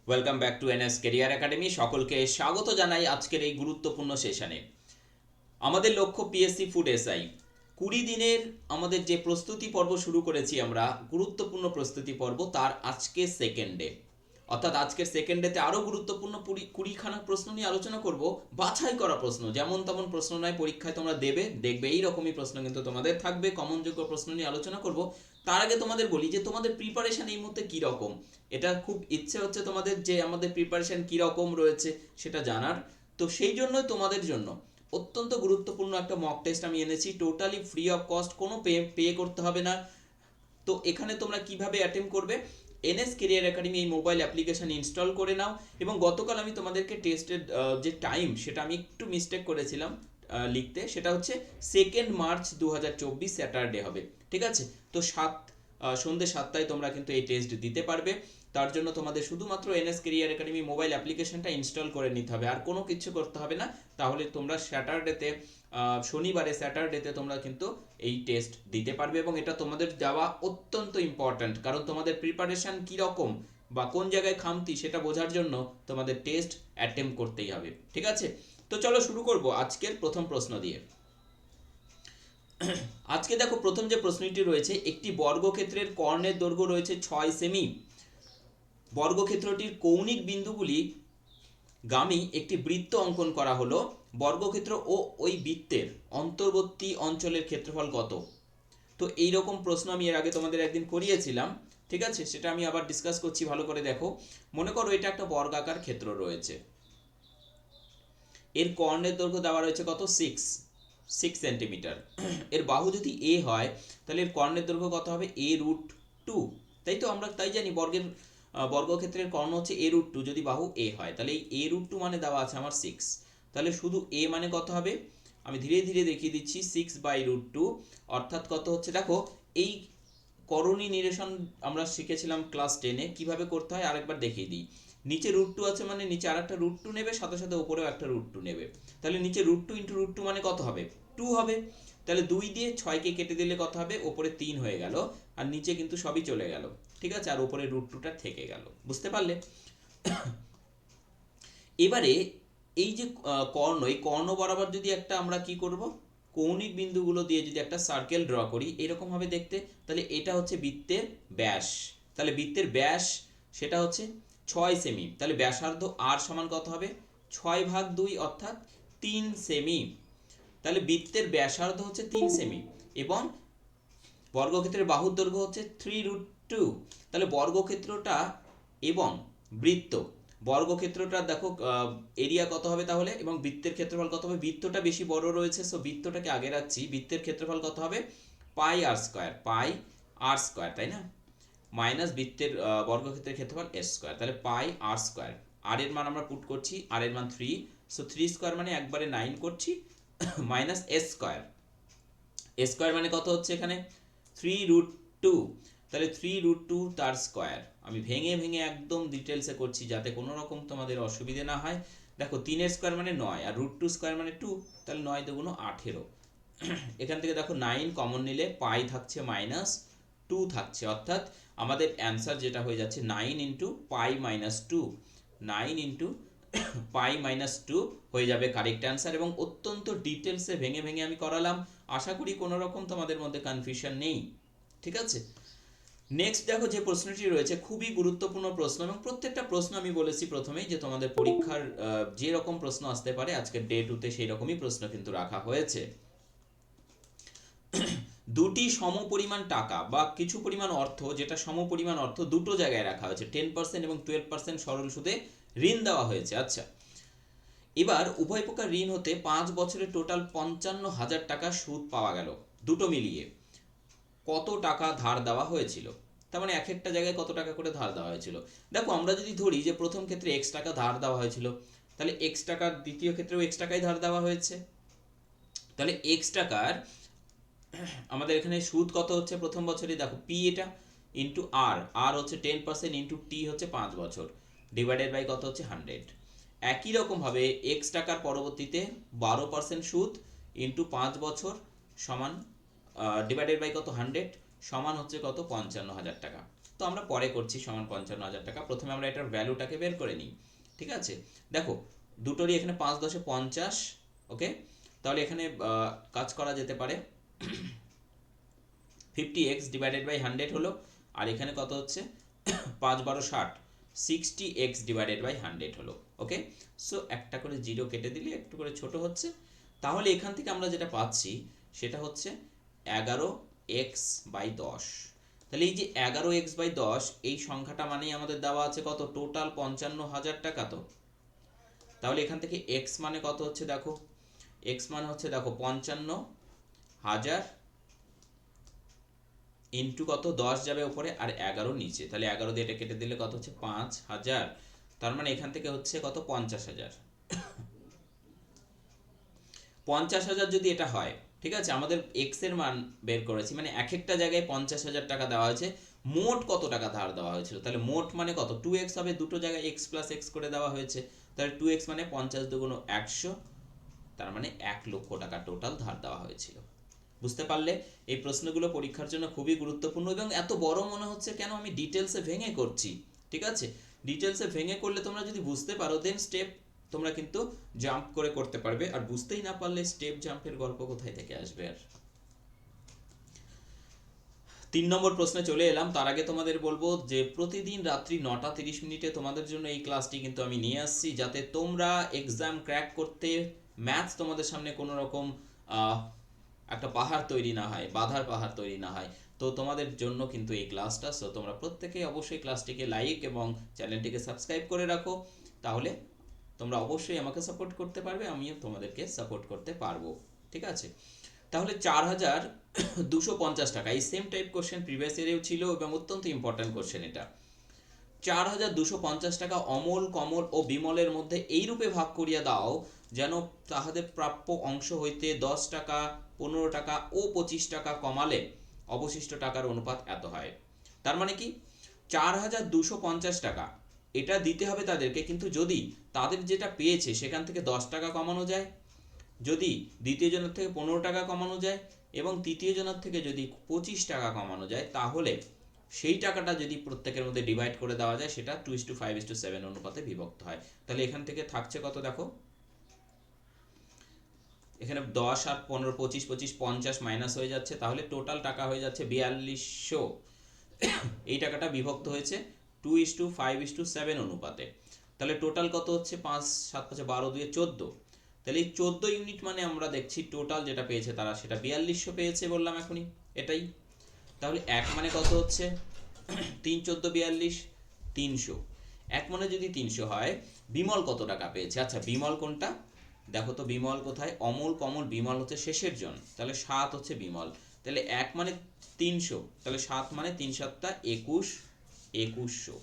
Welcome back to NS career academy. সকলকে স্বাগত জানাই আজকের এই গুরুত্বপূর্ণ সেশনে। আমাদের লক্ষ্য পিএসসি ফুড এসআই 20 দিনের আমাদের যে প্রস্তুতি পর্ব শুরু করেছি আমরা, গুরুত্বপূর্ণ প্রস্তুতি পর্ব, তার আজকে সেকেন্ড ডে। অর্থাৎ আজকের সেকেন্ড ডেতে আরও গুরুত্বপূর্ণ 20খানা প্রশ্ন নিয়ে আলোচনা করব। বাছাই করা প্রশ্ন, যেমন তেমন প্রশ্ন নয়, পরীক্ষায় তোমরা দেখবে এই রকমই প্রশ্ন কিন্তু তোমাদের থাকবে। কমনযোগ্য প্রশ্ন নিয়ে আলোচনা করব। তার আগে তোমাদের বলি যে তোমাদের প্রিপারেশন এই মুহূর্তে কীরকম। এটা খুব ইচ্ছে হচ্ছে তোমাদের যে আমাদের প্রিপারেশন কীরকম রয়েছে সেটা জানার। তো সেই জন্যই তোমাদের জন্য অত্যন্ত গুরুত্বপূর্ণ একটা মক টেস্ট আমি এনেছি, টোটালি ফ্রি অফ কস্ট, কোনো পে করতে হবে না। তো এখানে তোমরা কিভাবে অ্যাটেম্প করবে, এনএস কেরিয়ার একাডেমি এই মোবাইল অ্যাপ্লিকেশন ইনস্টল করে নাও। এবং গতকাল আমি তোমাদেরকে টেস্টের যে টাইম সেটা আমি একটু মিস্টেক করেছিলাম লিখতে, সেটা হচ্ছে 2 মার্চ 2024 স্যাটারডে হবে। ঠিক আছে, তো সন্ধ্যে 7টায় তোমরা কিন্তু এই টেস্ট দিতে পারবে। তার জন্য তোমাদের শুধুমাত্র এনএস কেরিয়ার একাডেমি মোবাইল অ্যাপ্লিকেশনটা ইনস্টল করে নিতে হবে, আর কোনো কিছু করতে হবে না। তাহলে তোমরা স্যাটারডেতে তোমরা কিন্তু এই টেস্ট দিতে পারবে। এবং এটা তোমাদের দেওয়া অত্যন্ত ইম্পর্ট্যান্ট, কারণ তোমাদের প্রিপারেশান কীরকম বা কোন জায়গায় খামতি সেটা বোঝার জন্য তোমাদের টেস্ট অ্যাটেম্প করতেই হবে। ঠিক আছে, তো চলো শুরু করব আজকের প্রথম প্রশ্ন দিয়ে। আজকে দেখো, প্রথম যে প্রশ্নটি রয়েছে, একটি বর্গক্ষেত্রের কর্ণের দৈর্ঘ্য রয়েছে 6 সেমি। বর্গক্ষেত্রটির কৌণিক বিন্দুগুলি গামী একটি বৃত্ত অঙ্কন করা হলো। বর্গক্ষেত্র ও ওই বৃত্তের অন্তর্বর্তী অঞ্চলের ক্ষেত্রফল কত? তো এই রকম প্রশ্ন আমি এর আগে তোমাদের একদিন করিয়েছিলাম। ঠিক আছে, সেটা আমি আবার ডিসকাস করছি, ভালো করে দেখো। মনে করো এটা একটা বর্গাকার ক্ষেত্র রয়েছে, এর কর্ণের দৈর্ঘ্য দেওয়া রয়েছে কত? 6 সেন্টিমিটার। এর বাহু যদি এ হয়, তাহলে এর কর্ণের দৈর্ঘ্য কত হবে? a√2। তাই তো, আমরা তাই জানি বর্গক্ষেত্রের কর্ণ হচ্ছে a√2 যদি বাহু এ হয়। তাহলে এই a√2 মানে দেওয়া আছে আমার 6। তাহলে শুধু a মানে কত হবে? আমি ধীরে ধীরে দেখিয়ে দিচ্ছি। 6/√2 অর্থাৎ কত হচ্ছে দেখো। এই করণী নিরসন আমরা শিখেছিলাম ক্লাস 10-এ, কীভাবে করতে হয় আরেকবার দেখিয়ে দিই। নিচে √2 আছে মানে নিচে আর একটা √2 নেবে, সাথে সাথে উপরেও একটা √2 নেবে। তাহলে নিচে √2 × √2 মানে কত হবে? 2 হবে। তাহলে 2 দিয়ে 6কে কেটে দিলে কত হবে? ওপরে 3 হয়ে গেল, আর নিচে কিন্তু সবই চলে গেল। ঠিক আছে, আর উপরে √2টা থেকে গেল। বুঝতে পারলে? এবারে এই যে এই কর্ণ বরাবর যদি একটা আমরা কি করব, কৌণিক বিন্দুগুলো দিয়ে যদি একটা সার্কেল ড্র করি এরকম হবে দেখতে, তাহলে এটা হচ্ছে বৃত্তের ব্যাস। তাহলে বৃত্তের ব্যাস সেটা হচ্ছে 6 সেমি। তাহলে ব্যাসার্ধ আর সমান কত হবে? 6/2 অর্থাৎ 3 সেমি। তাহলে বৃত্তের ব্যাসার্ধ হচ্ছে 3 সেমি এবং বর্গক্ষেত্রের বাহুর দৈর্ঘ্য হচ্ছে 3√2। তাহলে বর্গক্ষেত্রটা এবং বৃত্ত, বর্গক্ষেত্রটা দেখো এরিয়া কত হবে তাহলে, এবং বৃত্তের ক্ষেত্রফল কত হবে? বৃত্তটা বেশি বড় রয়েছে, সো বৃত্তটাকে আগে রাখছি। বৃত্তের ক্ষেত্রফল কত হবে? পাই r², তাই না? মাইনাস বৃত্তের বর্গক্ষেত্রের ক্ষেত্রফল s², তাহলে পাই r²। আর এর মান আমরা পুট করছি, আর এর মান 3, সো 3² মানে একবারে 9 করছি, মাইনাস s² মানে কত হচ্ছে এখানে? 3√2। তাহলে 3√2 তার স্কোয়ার। আমি ভেঙে ভেঙে একদম ডিটেলসে করছি যাতে কোনো রকম তোমাদের অসুবিধে না হয়। দেখো 3-এর স্কোয়ার মানে 9, আর √2² মানে 2, তাহলে 9 × 2 = 18। এখান থেকে দেখো 9 কমন নিলে পাই থাকছে -2 থাকছে, অর্থাৎ আমাদের অ্যান্সার যেটা হয়ে যাচ্ছে 9 × পাই-2। 9 × পাই-2 হয়ে যাবে কারেক্ট অ্যান্সার। এবং অত্যন্ত ডিটেলসে ভেঙে ভেঙে আমি করালাম। আশা করি কোনো রকম তোমাদের মধ্যে কনফিউশন নেই। ঠিক আছে, নেক্সট দেখো যে প্রশ্নটি রয়েছে, খুবই গুরুত্বপূর্ণ প্রশ্ন। এবং প্রত্যেকটা প্রশ্ন আমি বলেছি প্রথমেই যে তোমাদের পরীক্ষার যে রকম প্রশ্ন আসতে পারে আজকের ডে 2-তে সেই রকমই প্রশ্ন কিন্তু রাখা হয়েছে। দুটি সমপরিমাণ টাকা বা কিছু পরিমাণ অর্থ, যেটা সমপরিমাণ অর্থ, দুটো জায়গায় রাখা হয়েছে। 10% এবং 12% সরল সুদে ঋণ দেওয়া হয়েছে। আচ্ছা, এবার উভয় প্রকার ঋণ হতে 5 বছরে টোটাল 55,000 টাকা সুদ পাওয়া গেল। দুটো মিলিয়ে কত টাকা ধার দেওয়া হয়েছিল? তার মানে এক একটা জায়গায় কত টাকা করে ধার দেওয়া হয়েছিল। দেখো, আমরা যদি ধরি যে প্রথম ক্ষেত্রে x টাকা ধার দেওয়া হয়েছিল, তাহলে x টাকার দ্বিতীয় ক্ষেত্রেও x টাকাই ধার দেওয়া হয়েছে। তাহলে x টাকার আমাদের এখানে সুদ কত হচ্ছে প্রথম বছরে? দেখো p এটা ইন্টু আর হচ্ছে 10% ইন্টু t হচ্ছে 5 বছর, ডিভাইডেড বাই কত হচ্ছে 100। একই রকমভাবে x টাকার পরবর্তীতে 12% সুদ ইন্টু 5 বছর সমান ডিভাইডেড বাই কত 100 সমান হচ্ছে কত? 55,000 টাকা। তো আমরা পরে করছি সমান 55,000 টাকা। প্রথমে আমরা এটার ভ্যালুটাকে বের করে নিই। ঠিক আছে, দেখো দুটোরই এখানে 5 10 50, ওকে। তাহলে এখানে কাজ করা যেতে পারে 50x ডিভাইডেড বাই 100 হলো, আর এখানে কত হচ্ছে 5 12 60, 60x ডিভাইডেড বাই 100 হলো, ওকে। সো একটা করে জিরো কেটে দিলে একটু করে ছোট হচ্ছে। তাহলে এখান থেকে আমরা যেটা পাচ্ছি সেটা হচ্ছে 11x বাই 10। তাহলে এই যে 11x বাই 10 এই সংখ্যাটা মানেই আমাদের দেওয়া আছে কত, টোটাল 55,000 টাকা। তো তাহলে এখান থেকে x মানে কত হচ্ছে দেখো, x মানে হচ্ছে দেখো 55,000 ইন্টু কত, 10 যাবে উপরে আর 11 নিচে, তাহলে 11 দিয়ে এটা কেটে দিলে কত হচ্ছে 5,000। তার মানে এখান থেকে হচ্ছে কত 50,000। 50,000 যদি এটা হয়, ঠিক আছে, আমাদের এক্স এর মান বের করেছি, মানে এক একটা জায়গায় 50,000 টাকা দেওয়া হয়েছে, মোট কত টাকা ধার দেওয়া হয়েছিল, তাহলে মোট মানে কত 2x হবে, দুটো জায়গায় x প্লাস x করে দেওয়া হয়েছে, তাহলে 2x মানে 50 দুগুণ 100, তার মানে 1 লক্ষ টাকা টোটাল ধার দেওয়া হয়েছিল। বুঝতে পারলে এই প্রশ্নগুলো পরীক্ষার জন্য খুবই গুরুত্বপূর্ণ, এবং এত বড় মনে হচ্ছে কেন, আমি ডিটেলসে ভেঙে করছি। ঠিক আছে, ডিটেলসে ভেঙে করলে তোমরা যদি বুঝতে পারো দেন স্টেপ তোমরা কিন্তু জাম্প করে করতে পারবে, আর বুঝতেই না পারলে স্টেপ জাম্পের গল্প কোথায় থেকে আসবে। আর 3 নম্বর প্রশ্নে চলে এলাম। তার আগে তোমাদের বলবো যে প্রতিদিন রাত্রি 9:30 তোমাদের জন্য এই ক্লাসটি কিন্তু আমি নিয়ে আসছি, যাতে তোমরা এক্সাম ক্র্যাক করতে ম্যাথস তোমাদের সামনে কোনো রকম একটা পাহাড় তৈরি না হয়, বাধার পাহাড় তৈরি না হয়। তো তোমাদের জন্য কিন্তু এই ক্লাসটা, সো তোমরা প্রত্যেকেই অবশ্যই ক্লাসটিকে লাইক এবং চ্যানেলটিকে সাবস্ক্রাইব করে রাখো, তাহলে তোমরা অবশ্যই আমাকে সাপোর্ট করতে পারবে, আমিও তোমাদেরকে সাপোর্ট করতে পারবো। ঠিক আছে, তাহলে 4,250 টাকা, এই সেম টাইপ কোশ্চেন প্রিভিয়াস ইয়ারেও ছিল এবং অত্যন্ত ইম্পর্ট্যান্ট কোশ্চেন এটা। 4,250 টাকা অমল, কমল ও বিমলের মধ্যে এইরূপে ভাগ করিয়া দাও যেন তাহাদের প্রাপ্য অংশ হইতে 10 টাকা, 15 টাকা ও 25 টাকা কমালে অবশিষ্ট টাকার অনুপাত এত হয়। তার মানে কি, 4,250 টাকা এটা দিতে হবে তাদেরকে, কিন্তু যদি তাদের যেটা পেয়েছে সেখান থেকে 10 টাকা কমানো যায়, যদি দ্বিতীয় জনের থেকে 15 টাকা কমানো যায়, এবং তৃতীয় জনের থেকে যদি 25 টাকা কমানো যায়, তাহলে সেই টাকাটা যদি প্রত্যেকের মধ্যে ডিভাইড করে দেওয়া যায়, সেটা 2:5:7 অনুপাতে বিভক্ত হয়। তাহলে এখান থেকে থাকছে কত দেখো, এখানে 10 আর 15 25 25 50 মাইনাস হয়ে যাচ্ছে, তাহলে টোটাল টাকা হয়ে যাচ্ছে 4200। এই টাকাটা বিভক্ত হয়েছে 2:5:7 অনুপাতে। তাহলে টোটাল কত হচ্ছে, 5 7 5 12 2 14। তাহলে এই 14 ইউনিট মানে আমরা দেখছি টোটাল যেটা পেয়েছে তারা সেটা 4200 পেয়েছে, বললাম এখনই এটাই। তাহলে এক মানে কত হচ্ছে 3 14 42 300। এক মানে যদি 300 হয়, বিমল কত টাকা পেয়েছে, আচ্ছা বিমল কোনটা দেখো তো, বিমল কোথায়, অমল কমল, বিমল হচ্ছে শেষের জন, তাহলে 7 হচ্ছে বিমল। তাহলে এক মানে 300, তাহলে 7 মানে 3 7 21 2100।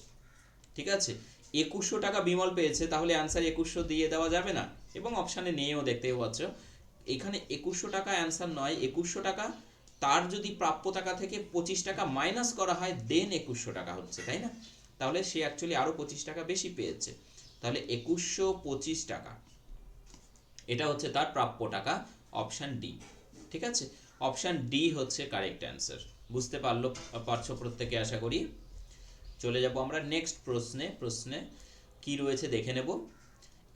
ঠিক আছে, 2100 টাকা বিমল পেয়েছে, তাহলে অ্যান্সার 2100 দিয়ে দেওয়া যাবে না, এবং অপশানে নেইও, দেখতেও পাচ্ছ এখানে 2100 টাকা অ্যান্সার নয়, 2100 টাকা তার যদি প্রাপ্য টাকা থেকে 25 টাকা মাইনাস করা হয় দেন 2100 টাকা হচ্ছে, তাই না? তাহলে সে অ্যাকচুয়ালি আরো 25 টাকা বেশি পেয়েছে, তাহলে 2125 টাকা এটা হচ্ছে তার প্রাপ্য টাকা, অপশান ডি। ঠিক আছে, অপশান ডি হচ্ছে কারেক্ট অ্যান্সার। বুঝতে পারছো প্রত্যেকে আশা করি। চলে যাব আমরা নেক্সট প্রশ্নে। প্রশ্নে কি রয়েছে দেখে নেব।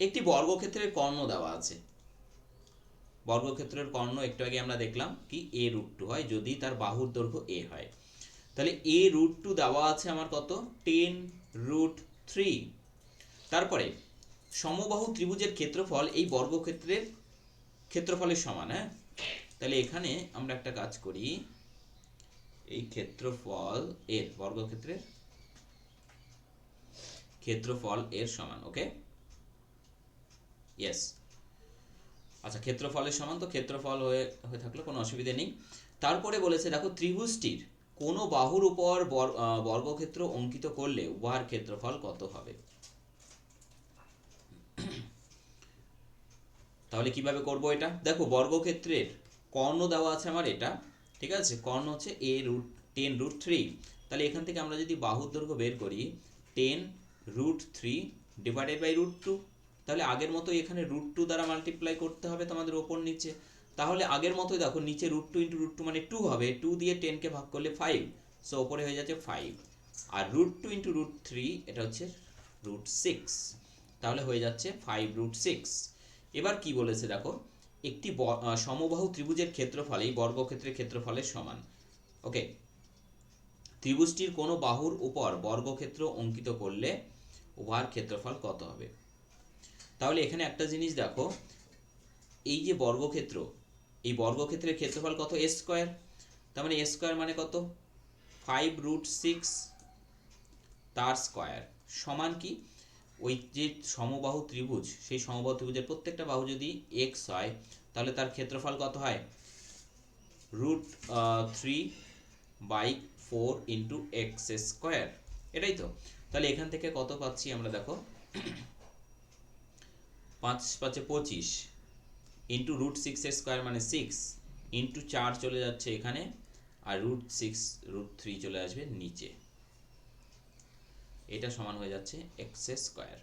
একটি বর্গক্ষেত্রের কর্ণ দেওয়া আছে, বর্গক্ষেত্রের কর্ণ একটু আগে আমরা দেখলাম কি a√2 হয় যদি তার বাহুর দৈর্ঘ্য a হয়। তাহলে a√2 দেওয়া আছে আমার কত, 10√3। তারপরে সমবাহু ত্রিভুজের ক্ষেত্রফল এই বর্গক্ষেত্রের ক্ষেত্রফলের সমান। হ্যাঁ, তাহলে এখানে আমরা একটা কাজ করি, এই ক্ষেত্রফল এর বর্গক্ষেত্রের ক্ষেত্রফল এর সমান, ওকে ইয়েস। আচ্ছা, ক্ষেত্রফলের সমান, তো ক্ষেত্রফল হয়ে থাকলে কোনো অসুবিধা নেই। তারপরে বলেছে দেখো, ত্রিভুজটির কোনো বাহুর উপর বর্গক্ষেত্র অঙ্কিত করলে উহার ক্ষেত্রফল কত হবে। তাহলে কিভাবে করব এটা, দেখো বর্গক্ষেত্রের কর্ণ দেওয়া আছে আমার এটা, ঠিক আছে, কর্ণ হচ্ছে a√10√3। তাহলে এখান থেকে আমরা যদি বাহুর দৈর্ঘ্য বের করি 10√3 ডিভাইডেড বাই √2, তাহলে আগের মতোই এখানে √2 দ্বারা মাল্টিপ্লাই করতে হবে তোমাদের ওপর নিচে। তাহলে আগের মতোই দেখো নিচে √2 × √2 মানে 2 হবে, 2 দিয়ে 10 কে ভাগ করলে 5, সো ওপরে হয়ে যাচ্ছে 5। আর √2 ইন্টু √3 এটা হচ্ছে √6, তাহলে হয়ে যাচ্ছে 5√6। এবার কি বলেছে দেখো, একটি সমবাহু ত্রিভুজের ক্ষেত্রফল এই বর্গক্ষেত্রের ক্ষেত্রফলের সমান। ওকে, ত্রিভুজটির কোনো বাহুর উপর বর্গক্ষেত্র অঙ্কিত করলে উহার ক্ষেত্রফল কত হবে। তাহলে এখানে একটা জিনিস দেখো, এই যে বর্গক্ষেত্র, এই বর্গক্ষেত্রের ক্ষেত্রফল কত, a স্কয়ার। তার মানে a স্কয়ার মানে কত, 5√6 তার স্কয়ার সমান কি, ওই যে সমবাহু ত্রিভুজ, সেই সমবাহু ত্রিভুজের প্রত্যেকটা বাহু যদি x হয় তাহলে তার ক্ষেত্রফল কত হয়, √3/4 ইন্টু এক্স স্কয়ার, এটাই তো। তাহলে এখান থেকে কত পাচ্ছি আমরা দেখো, 5 5 25 ইন্টু √6 এর স্কয়ার মানে 6 ইন্টু 4 চলে যাচ্ছে এখানে, আর √6 √3 চলে আসবে নিচে, এটা সমান হয়ে যাচ্ছে এক্স স্কয়ার।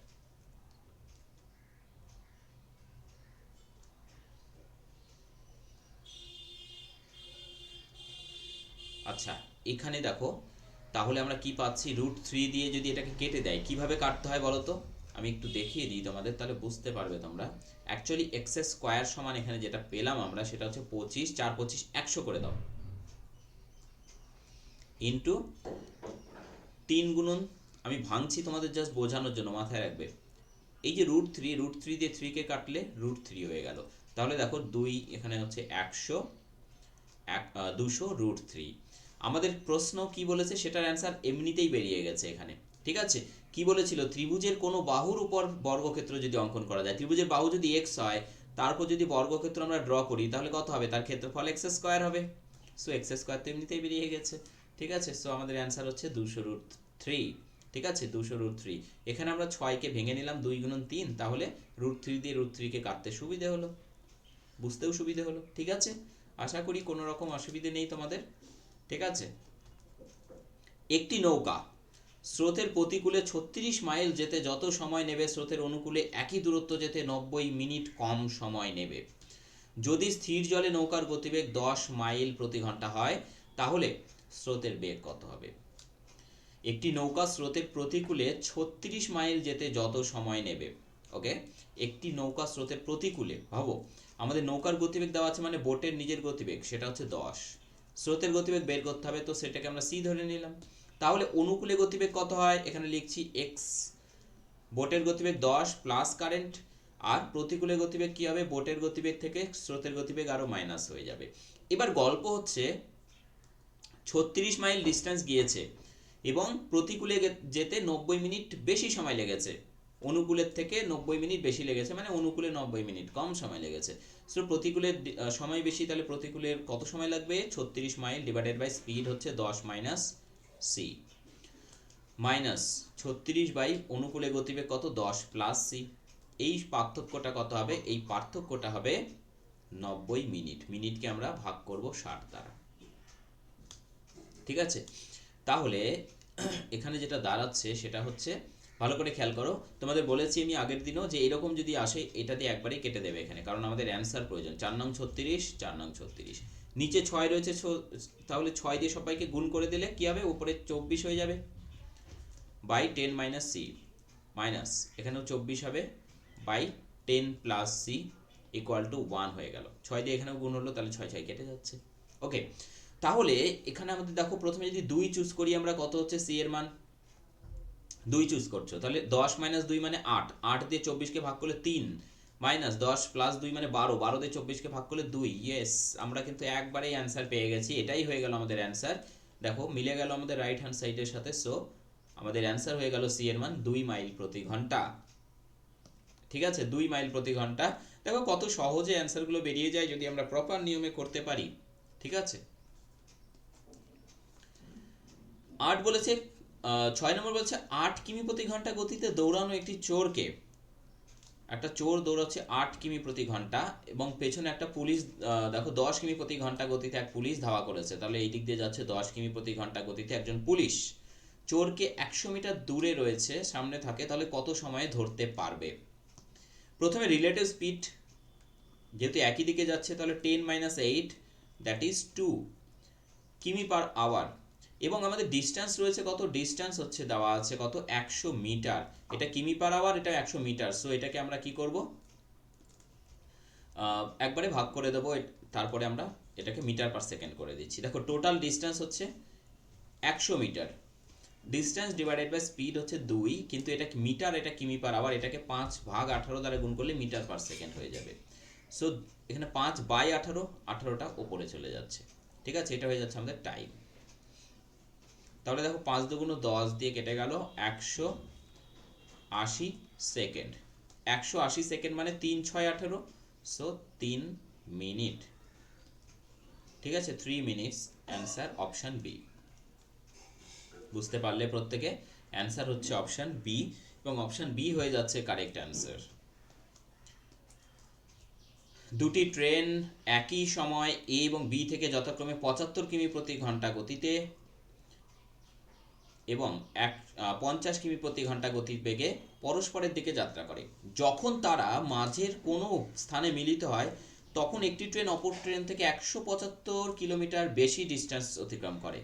আচ্ছা, এখানে দেখো তাহলে আমরা কি পাচ্ছি, √3 দিয়ে যদি এটাকে কেটে দেয়, কিভাবে কাটতে হয় বলো তো, আমি একটু দেখিয়ে দিই তোমাদের, তাহলে বুঝতে পারবে তোমরা। অ্যাকচুয়ালি এক্স স্কয়ার সমান এখানে যেটা পেলাম আমরা সেটা হচ্ছে 25, 4 25 100 করে দাও, ইন্টু 3 গুণন, আমি ভাঙছি তোমাদের জাস্ট বোঝানোর জন্য, মাথায় রাখবে। এই যে √3 দিয়ে 3 কে কাটলে √3 হয়ে গেল। তাহলে দেখো 2 এখানে হচ্ছে 100, 200 √3। আমাদের প্রশ্ন কি বলেছে সেটার অ্যান্সার এমনিতেই বেরিয়ে গেছে এখানে। ঠিক আছে, কি বলেছিল, ত্রিভুজের কোনো বাহুর উপর বর্গক্ষেত্র যদি অঙ্কন করা যায়, ত্রিভুজের বাহু যদি x হয়, তারপর যদি বর্গক্ষেত্র আমরা ড্র করি তাহলে কত হবে, তার ক্ষেত্রফল x স্কয়ার হবে। সো x স্কয়ার তো এমনিতেই বেরিয়ে গেছে। ঠিক আছে, সো আমাদের অ্যান্সার হচ্ছে 200√3। ঠিক আছে, 200√3। এখানে আমরা 6কে ভেঙে নিলাম 2 গুণন 3, তাহলে √3 দিয়ে √3 কে কাটতে সুবিধে হলো, বুঝতেও সুবিধে হলো। ঠিক আছে, আশা করি কোনো রকম অসুবিধে নেই তোমাদের। ঠিক আছে, একটি নৌকা স্রোতের প্রতিকূলে 36 মাইল যেতে যত সময় নেবে, স্রোতের অনুকূলে একই দূরত্ব যেতে 90 মিনিট কম সময় নেবে। যদি স্থির জলে নৌকার গতিবেগ 10 মাইল প্রতি ঘন্টা হয়, তাহলে স্রোতের বেগ কত হবে। একটি নৌকা স্রোতের প্রতিকূলে 36 মাইল যেতে যত সময় নেবে। ওকে, একটি নৌকা স্রোতের প্রতিকূলে, ভাবো আমাদের নৌকার গতিবেগ দেওয়া আছে মানে বোটের নিজের গতিবেগ সেটা হচ্ছে 10, স্রোতের গতিবেগ বের করতে হবে, তো সেটাকে আমরা সি ধরে নিলাম। তাহলে অনুকূলে গতিবেগ কত হয়, এখানে লিখছি এক্স, বোটের গতিবেগ 10 প্লাস কারেন্ট, আর প্রতিকূলে গতিবেগ কি হবে, বোটের গতিবেগ থেকে স্রোতের গতিবেগ আরো মাইনাস হয়ে যাবে। এবার গল্প হচ্ছে 36 মাইল ডিস্টেন্স গিয়েছে এবং প্রতিকূলে যেতে 90 মিনিট বেশি সময় লেগেছে, অনুকূলের থেকে 90 মিনিট বেশি লেগেছে, মানে অনুকূলে 90 মিনিট কম সময় লেগেছে। সো প্রতিকূলের সময় বেশি, তাহলে প্রতিকূলের কত সময় লাগবে, 36 মাইল ডিভাইডেড বাই স্পিড হচ্ছে 10 মাইনাস সি, মাইনাস 36 বাই অনুকূলে গতিবেগ কত 10 প্লাস সি। এই পার্থক্যটা কত হবে, এই পার্থক্যটা হবে 90 মিনিট, মিনিটকে আমরা ভাগ করব 60 দ্বারা। ঠিক আছে, তাহলে এখানে যেটা দাঁড়াচ্ছে সেটা হচ্ছে, ভালো করে খেয়াল করো, তোমাদের বলেছি আমি আগের দিনও যে এরকম যদি আসে এটা দিয়ে একবারেই কেটে দেবে এখানে, কারণ আমাদের অ্যান্সার প্রয়োজন। 4 নং 36, 4 নং 36, নিচে 6 রয়েছে, তাহলে 6 দিয়ে সবাইকে গুণ করে দিলে কি হবে, উপরে 24 হয়ে যাবে বাই 10 মাইনাস সি, মাইনাস এখানেও 24 হবে by 10 plus c equal to 1 হয়ে গেল। 6 দিয়ে এখানেও গুণ হলো, তাহলে 6 6 কেটে যাচ্ছে। ওকে, তাহলে এখানে আমাদের দেখো প্রথমে যদি 2 চুজ করি আমরা, কত হচ্ছে সি এর মান, 2 চুজ করছো, তাহলে 10 মাইনাস 2 মানে 8, 8 দিয়ে 24 কে ভাগ করলে 3, মাইনাস 10 প্লাস 2 মানে 12, 12 দিয়ে 24 কে ভাগ করলে 2। ইয়েস, আমরা কিন্তু একবারেই অ্যান্সার পেয়ে গেছি, এটাই হয়ে গেল আমাদের অ্যান্সার। দেখো মিলে গেল আমাদের রাইট হ্যান্ড সাইডের সাথে। সো আমাদের অ্যান্সার হয়ে গেল সি এর মান 2 মাইল প্রতি ঘন্টা। ঠিক আছে, 2 মাইল প্রতি ঘন্টা। দেখো কত সহজে অ্যান্সারগুলো বেরিয়ে যায় যদি আমরা প্রপার নিয়মে করতে পারি। ঠিক আছে, 8 বলেছে, 6 নম্বর বলছে 8 কিমি প্রতি ঘন্টা গতিতে দৌড়ানো একটি চোরকে, একটা চোর দৌড়াচ্ছে 8 কিমি প্রতি ঘন্টা এবং পেছনে একটা পুলিশ, দেখো 10 কিমি প্রতি ঘন্টা গতিতে এক পুলিশ ধাওয়া করেছে, তাহলে এই দিক দিয়ে যাচ্ছে 10 কিমি প্রতি ঘন্টা গতিতে একজন পুলিশ, চোরকে 100 মিটার দূরে রয়েছে, সামনে থাকে, তাহলে কত সময়ে ধরতে পারবে। প্রথমে রিলেটিভ স্পিড, যেহেতু একই দিকে যাচ্ছে তাহলে 10 মাইনাস 8 দ্যাট ইজ 2 কিমি পার আওয়ার, এবং আমাদের ডিস্টেন্স রয়েছে কত, ডিস্টেন্স হচ্ছে দেওয়া আছে কত 100 মিটার, এটা কিমি পার আওয়ার, এটা 100 মিটার। সো এটাকে আমরা কি করব, একবারে ভাগ করে দেবো, তারপরে আমরা এটাকে মিটার পার সেকেন্ড করে দিচ্ছি। দেখো টোটাল ডিস্টেন্স হচ্ছে 100 metre, distance divided by speed হচ্ছে 2, কিন্তু এটা মিটার, এটা কিমি পার আওয়ার, এটাকে 5 ভাগ 18 দ্বারা গুণ করলে মিটার পার সেকেন্ড হয়ে যাবে। সো এখানে 5 বাই 18, 18টা ওপরে চলে যাচ্ছে, ঠিক আছে, এটা হয়ে যাচ্ছে আমাদের টাইম। তাহলে দেখো 5 দুগুণ 10 দিয়ে কেটে গেল 180 সেকেন্ড, 180 সেকেন্ড মানে 3 6 18, সো 3 মিনিট, ঠিক আছে, 3 মিনিটস। Answer option B. বুঝতে পারলে প্রত্যেকে, অ্যান্সার হচ্ছে অপশান বি, এবং অপশান বি হয়ে যাচ্ছে কারেক্ট অ্যান্সার। দুটি ট্রেন একই সময় এ এবং বি থেকে যথাক্রমে 75 কিমি প্রতি ঘন্টা গতিতে এবং 50 কিমি প্রতি ঘন্টা গতিবেগে পরস্পরের দিকে যাত্রা করে। যখন তারা মাঝের কোনো স্থানে মিলিত হয় তখন একটি ট্রেন অপর ট্রেন থেকে 175 কিলোমিটার বেশি ডিস্টেন্স অতিক্রম করে।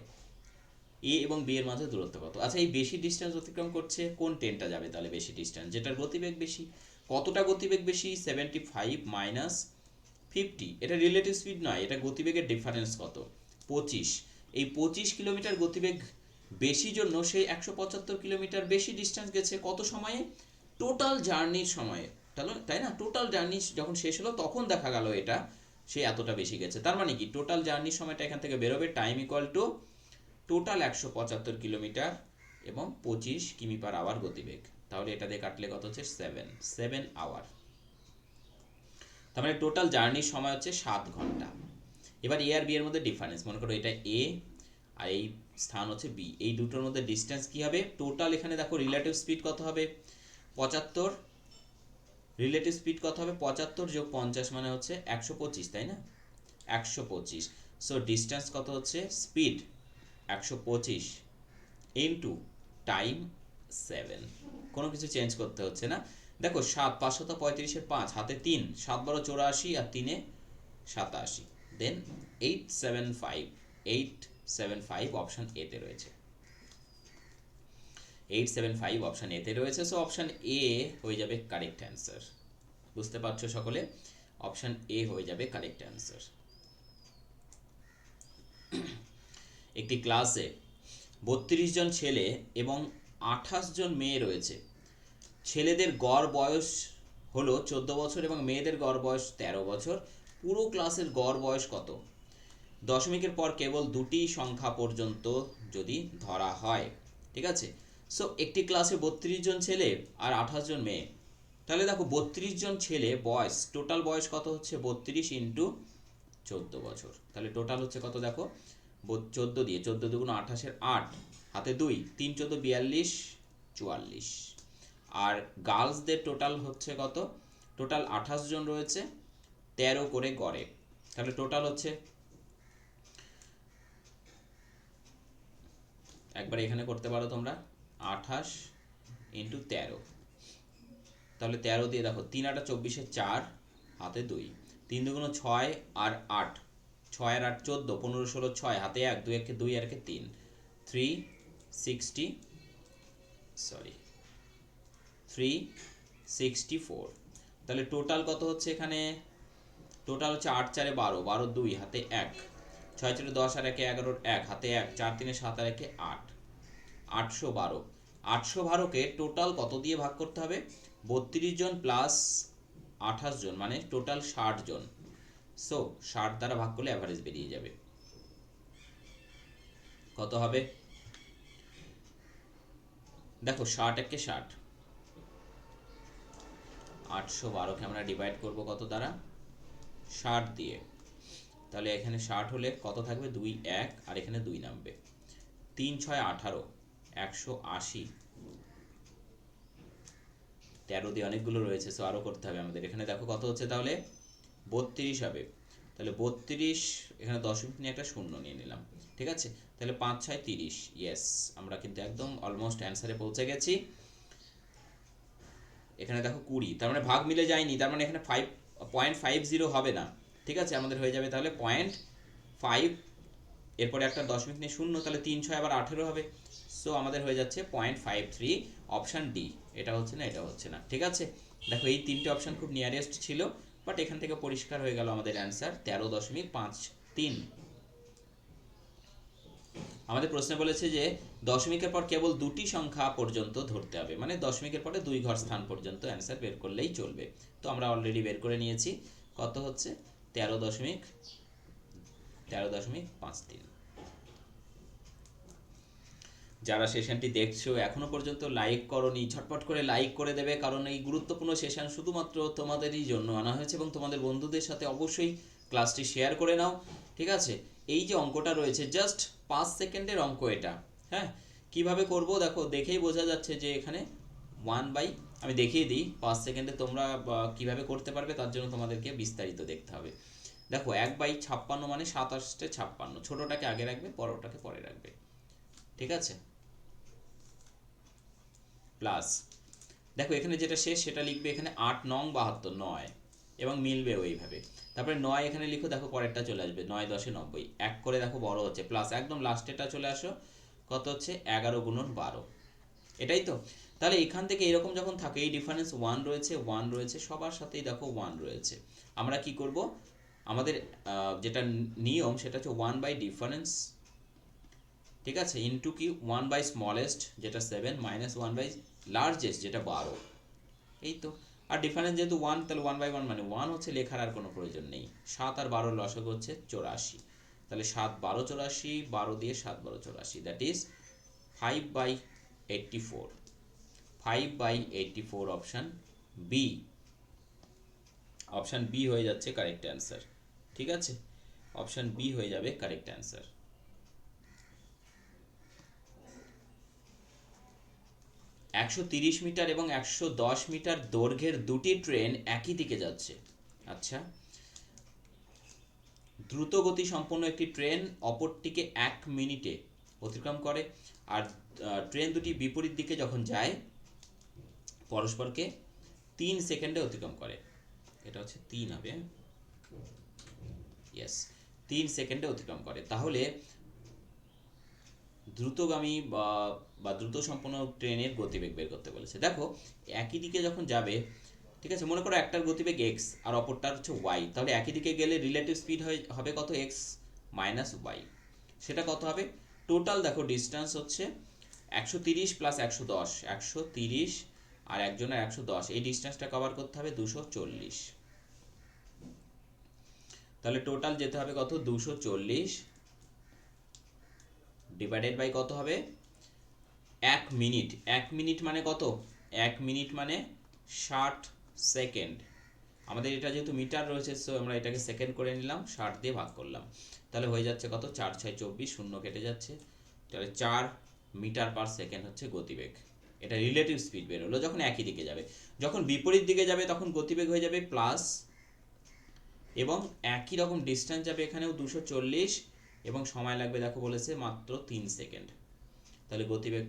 এ এবং বি এর মাঝে দূরত্ব কত? আচ্ছা, এই বেশি ডিস্টেন্স অতিক্রম করছে কোন ট্রেনটা যাবে তাহলে বেশি ডিস্টেন্স, যেটার গতিবেগ বেশি। কতটা গতিবেগ বেশি? 75 মাইনাস 50, এটা রিলেটিভ স্পিড নয়, এটা গতিবেগের ডিফারেন্স কত, 25। এই 25 কিলোমিটার গতিবেগ বেশি জন্য সেই 175 কিলোমিটার বেশি ডিস্টেন্স গেছে কত সময়ে? টোটাল জার্নির সময়ে, তাই না? টোটাল জার্নি যখন শেষ হলো তখন দেখা গেল এটা সে এতটা বেশি গেছে। তার মানে কি টোটাল জার্নির সময়টা এখান থেকে বেরোবে, time equal to total 175 kilometre এবং 25 কিমি পার আওয়ার গতিবেগ। তাহলে এটা দিয়ে কাটলে কত হচ্ছে 7 আওয়ার। তার মানে টোটাল জার্নির সময় হচ্ছে 7 ঘন্টা। এবার এ আর বি এর মধ্যে ডিফারেন্স, মনে করো এটা এ আর এই স্থান হচ্ছে বি, এই দুটোর মধ্যে ডিস্টেন্স কি হবে? টোটাল এখানে দেখো রিলেটিভ স্পিড কত হবে, 75, রিলেটিভ স্পিড কত হবে, 75 যোগ 50 মানে হচ্ছে 125, তাই না? 125। সো ডিস্টেন্স কত হচ্ছে, স্পিড 125 ইন্টু টাইম 7, কোনো কিছু চেঞ্জ করতে হচ্ছে না। দেখো 7 535 5 হাতে 3, 7 12 84 আর 3 87, দেন 875 অপশন এ তে রয়েছে, 875 অপশন এ তে রয়েছে। সো অপশন এ হয়ে যাবে কারেক্ট অ্যান্সার। বুঝতে পারছো সকলে, অপশন এ হয়ে যাবে কারেক্ট অ্যান্সার। একটি ক্লাসে 32 জন ছেলে এবং 28 জন মেয়ে রয়েছে। ছেলেদের গড় বয়স হলো 14 বছর এবং মেয়েদের গড় বয়স 13 বছর। পুরো ক্লাসের গড় বয়স কত? দশমিকের পর কেবল দুটি সংখ্যা পর্যন্ত যদি ধরা হয়, ঠিক আছে। সো একটি ক্লাসে 32 জন ছেলে আর 28 জন মেয়ে। তাহলে দেখো 32 জন ছেলে বয়স, টোটাল বয়স কত হচ্ছে 32 ইন্টু 14 বছর, তাহলে টোটাল হচ্ছে কত দেখো, 14 দিয়ে 14 দুগুণ 28 8, হাতে 2, 3 14 42 44। আর গার্লসদের টোটাল হচ্ছে কত, টোটাল 28 জন রয়েছে, 13 করে গড়ে, তাহলে টোটাল হচ্ছে, একবার এখানে করতে পারো তোমরা, 28 ইন্টু 13, তাহলে 13 দিয়ে দেখো 3 8 24 4, হাতে 2, 3 দুগুণ 6 আর 8, 6 আর 8 14, 15 16 6, হাতে 1, 2 1 2 আর 3, 364। তাহলে টোটাল কত হচ্ছে এখানে, টোটাল হচ্ছে 8 4 12, 12 2, হাতে 1, 6 4 10 আর 1 11, 1 হাতে 1, 4 3 7 আর 1 8, 812। 812কে টোটাল কত দিয়ে ভাগ করতে হবে, 32 জন প্লাস 28 জন মানে টোটাল 60 জন। সো 60 দ্বারা ভাগ করলে অ্যাভারেজ বেরিয়ে যাবে, কত হবে দেখো, 60 একে 60, 812কে আমরা ডিভাইড করব কত দ্বারা, 60 দিয়ে। তাহলে এখানে 60 হলে কত থাকবে, 2 1, আর এখানে 2 নামবে, 3 6 18, 180, 13 দিয়ে অনেকগুলো রয়েছে, সো আরও করতে হবে আমাদের। এখানে দেখো কত হচ্ছে তাহলে 32 হবে, তাহলে 32, এখানে দশমিক নিয়ে একটা শূন্য নিয়ে নিলাম, ঠিক আছে। তাহলে 5 6 30, ইয়েস, আমরা কিন্তু একদম অলমোস্ট অ্যান্সারে পৌঁছে গেছি। এখানে দেখো 20, তার মানে ভাগ মিলে যায়নি, তার মানে এখানে 5.50 হবে না, ঠিক আছে, আমাদের হয়ে যাবে তাহলে 0.5 এরপরে একটা দশমিক নিয়ে শূন্য, তাহলে 3 6 আবার 18 হবে। সো আমাদের হয়ে যাচ্ছে 0.53, অপশান ডি। এটা হচ্ছে না, এটা হচ্ছে না, ঠিক আছে। দেখো এই তিনটে অপশান খুব নিয়ারেস্ট ছিল, বাট এখান থেকে পরিষ্কার হয়ে গেল আমাদের অ্যান্সার 13.53। আমাদের প্রশ্নে বলেছে যে দশমিকের পর কেবল দুটি সংখ্যা পর্যন্ত ধরতে হবে, মানে দশমিকের পরে 2 ঘর স্থান পর্যন্ত অ্যান্সার বের করলেই চলবে। তো আমরা অলরেডি বের করে নিয়েছি, কত হচ্ছে 13.53। যারা সেশনটি দেখছো এখনো পর্যন্ত লাইক করোনি, ঝটপট করে লাইক করে দেবে, কারণ এই গুরুত্বপূর্ণ সেশন শুধুমাত্র তোমাদেরই জন্য আনা হয়েছে, এবং তোমাদের বন্ধুদের সাথে অবশ্যই ক্লাসটি শেয়ার করে নাও, ঠিক আছে। এই যে অঙ্কটা রয়েছে জাস্ট 5 সেকেন্ডের অঙ্ক এটা। হ্যাঁ, কিভাবে করব দেখো, দেখেই বোঝা যাচ্ছে যে এখানে 1/, আমি দেখিয়ে দিই 5 সেকেন্ডে তোমরা কিভাবে করতে পারবে, তার জন্য তোমাদেরকে বিস্তারিত দেখতে হবে। দেখো 1/56 মানে 27×56, ছোটটাকে আগে রাখবে, বড়টাকে পরে রাখবে, ঠিক আছে। প্লাস দেখো এখানে যেটা শেষ সেটা লিখবে, এখানে 8 9 72 9, এবং মিলবে ওইভাবে। তারপরে 9 এখানে লিখো, দেখো পরেরটা চলে আসবে 9 10 90, এক করে দেখো বড় হচ্ছে, প্লাস একদম লাস্টেরটা চলে আসো, কত হচ্ছে 11 × 12, এটাই তো। তাহলে এখান থেকে এরকম যখন থাকে, এই ডিফারেন্স 1 রয়েছে, 1 রয়েছে, সবার সাথেই দেখো 1 রয়েছে। আমরা কি করব, আমাদের যেটা নিয়ম সেটা হচ্ছে 1/ডিফারেন্স, ঠিক আছে, ইনটু কি 1/স্মলেস্ট যেটা 7 মাইনাস 1/লার্জেস্ট যেটা 12, এই তো। আর ডিফারেন্স যেহেতু 1, তাহলে 1/1 মানে 1 হচ্ছে, লেখার আর কোনো প্রয়োজন নেই। 7 আর 12 লসাগু হচ্ছে 84, তাহলে 7 12 84, 12 দিয়ে 7 12 84, that is 5/84। 5/84 option B, option B হয়ে যাচ্ছে কারেক্ট অ্যান্সার, ঠিক আছে। অপশান বি হয়ে যাবে কারেক্ট অ্যান্সার। 130 মিটার এবং 110 মিটার দৈর্ঘ্যের দুটি ট্রেন একই দিকে যাচ্ছে। আচ্ছা, দ্রুত গতি সম্পন্ন একটি ট্রেন অপরটিকে 1 মিনিটে অতিক্রম করে, আর ট্রেন দুটি বিপরীত দিকে যখন যায় পরস্পরকে 3 সেকেন্ডে অতিক্রম করে। এটা হচ্ছে 3 হবে, ইয়েস, 3 সেকেন্ডে অতিক্রম করে। তাহলে দ্রুতগামী বা দ্রুত সম্পন্ন ট্রেনের গতিবেগ বের করতে বলেছে। দেখো একই দিকে যখন যাবে, ঠিক আছে, মনে করো একটার গতিবেগ এক্স আর অপরটার হচ্ছে ওয়াই, তাহলে একই দিকে গেলে রিলেটিভ স্পিড হবে কত, এক্স মাইনাস ওয়াই। সেটা কত হবে, টোটাল দেখো ডিস্টেন্স হচ্ছে 130 প্লাস 110, 130 আর একজনের 110, এই ডিস্টেন্সটা কভার করতে হবে 240, তাহলে টোটাল যেতে হবে কত 240 ডিভাইডেড বাই কত হবে 1 মিনিট। 1 মিনিট মানে কত, 1 মিনিট মানে 60 সেকেন্ড। আমাদের এটা যেহেতু মিটার রয়েছে, সো আমরা এটাকে সেকেন্ড করে নিলাম, 60 দিয়ে ভাগ করলাম, তাহলে হয়ে যাচ্ছে কত 4 6 24, শূন্য কেটে যাচ্ছে, তাহলে 4 মিটার পার সেকেন্ড হচ্ছে গতিবেগ। এটা রিলেটিভ স্পিড বের হলো যখন একই দিকে যাবে। যখন বিপরীত দিকে যাবে তখন গতিবেগ হয়ে যাবে প্লাস, এবং একই রকম ডিস্টেন্স যাবে, এখানেও 240, এবং সময় লাগবে দেখো বলেছে মাত্র 3 সেকেন্ড। তাহলে গতিবেগ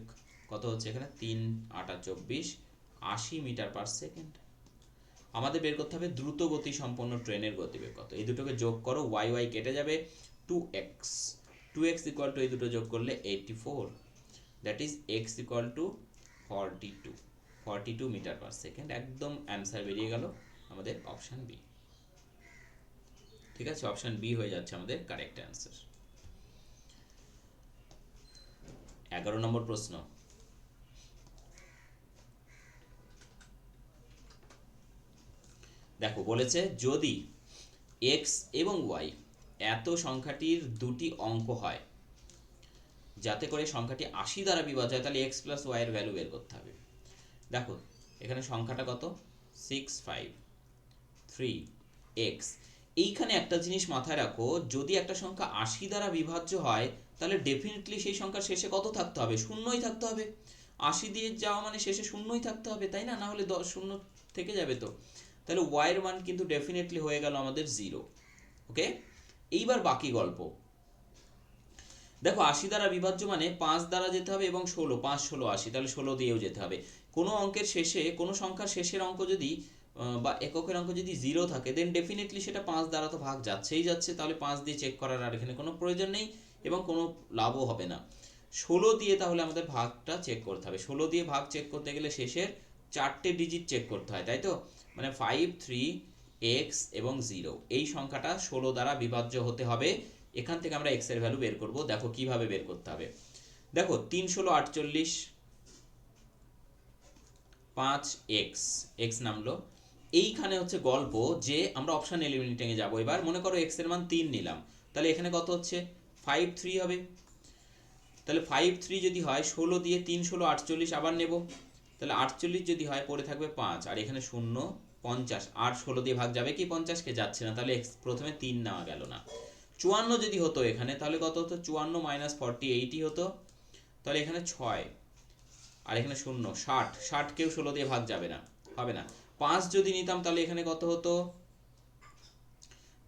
কত হচ্ছে এখানে 3 8 24, 80 মিটার পার সেকেন্ড। আমাদের বের করতে হবে দ্রুত গতি সম্পন্ন ট্রেনের গতিবেগ কত। এই দুটোকে যোগ করো, ওয়াই ওয়াই কেটে যাবে, 2x, 2x ইকুয়াল টু এই দুটো যোগ করলে 84, that is x equal to 42 metre per second. একদম অ্যান্সার বেরিয়ে গেল আমাদের অপশান বি, ঠিক আছে। অপশান বি হয়ে যাচ্ছে আমাদের কারেক্ট অ্যান্সার। 11 নম্বর প্রশ্ন, দেখো বলেছে যদি x এবং y এত সংখ্যাটির দুটি অঙ্ক হয় যাতে করে সংখ্যাটি 80 দ্বারা বিভাজ্য হয়, তাহলে x প্লাস y এর ভ্যালু বের করতে হবে। দেখো এখানে সংখ্যাটা কত 653x। এইখানে একটা জিনিস মাথায় রাখো, যদি একটা সংখ্যা 80 দ্বারা বিভাজ্য হয় তাহলে ডেফিনেটলি সেই সংখ্যার শেষে কত থাকতে হবে, শূন্যই থাকতে হবে। 80 দিয়ে যাওয়া মানে শেষে শূন্যই থাকতে হবে, তাই না, না হলে 10 শূন্য থেকে যাবে তো। তাহলে y এর মান কিন্তু ডেফিনেটলি হয়ে গেল আমাদের 0। ওকে, এইবার বাকি গল্প। দেখো 80 দ্বারা বিভাজ্য মানে 5 দ্বারা যেতে হবে, এবং 16, 5 16 80, তাহলে 16 দিয়েও যেতে হবে। কোনো অঙ্কের শেষে, কোনো সংখ্যার শেষের অঙ্ক যদি বা এককের অঙ্ক যদি 0 থাকে, দেন ডেফিনেটলি সেটা 5 দ্বারা তো ভাগ যাচ্ছেই যাচ্ছে, তাহলে 5 দিয়ে চেক করার আর এখানে কোনো প্রয়োজন নেই। এবং কোনো লাভও হবে না। 16 দিয়ে তাহলে আমাদের ভাগটা চেক করতে হবে। 16 দিয়ে ভাগ চেক করতে গেলে শেষের 4টে ডিজিট চেক করতে হয়, তাই তো? মানে 5, 3, x এবং 0 এই সংখ্যাটা 16 দ্বারা বিভাজ্য হতে হবে। এখান থেকে আমরা x এর ভ্যালু বের করব। দেখো কিভাবে বের করতে হবে। দেখো 3 16 48, 5x, x নামলো। এইখানে হচ্ছে গল্প যে আমরা অপশন এলিমিনেটিং এ যাব। এবার মনে করো x এর মান 3 নিলাম, তাহলে এখানে কত হচ্ছে 5 3 হবে। তাহলে 5 3 যদি হয় 16 দিয়ে 3 16 48 আবার নেব, তাহলে 48 যদি হয় পড়ে থাকবে 5 আর এখানে 0 50 আর 16 দিয়ে ভাগ যাবে কি 50 কে যাচ্ছে না, তাহলে প্রথমে 3 নেওয়া গেল না। 54 যদি হতো এখানে তাহলে কত হতো 54 মাইনাস 48 হতো, তাহলে এখানে 6 আর এখানে 0 60 60 কেও 16 দিয়ে ভাগ যাবে না, হবে না। 5 যদি নিতাম তাহলে এখানে কত হতো,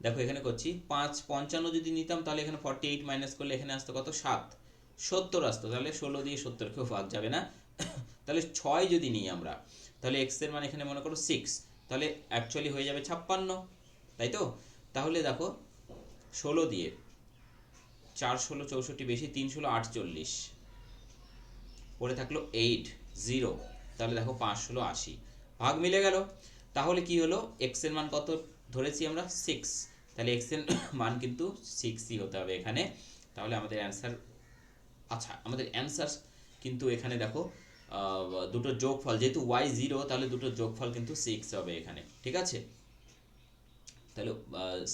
দেখো এখানে করছি 5 55 যদি নিতাম তাহলে এখানে 48 মাইনাস করলে এখানে আসতো কত 7 70 আসতো, তাহলে 16 দিয়ে 70 কেও ভাগ যাবে না। তাহলে 6 যদি নিই আমরা তাহলে x এর মান এখানে মনে করো 6, তাহলে অ্যাকচুয়ালি হয়ে যাবে 56, তাই তো? তাহলে দেখো 16 দিয়ে 4 16 64 বেশি 3 16 48 পড়ে থাকলো 8 0, তাহলে দেখো 5 16 80 ভাগ মিলে গেল। তাহলে কি হলো x এর মান কত ধরেছি আমরা 6, তাহলে x এর মান কিন্তু 6ই হতে হবে এখানে। তাহলে আমাদের অ্যান্সার, আচ্ছা আমাদের অ্যান্সার কিন্তু এখানে দেখো দুটো যোগফল, যেহেতু y 0 তাহলে দুটো যোগফল কিন্তু 6 হবে এখানে, ঠিক আছে? তাহলে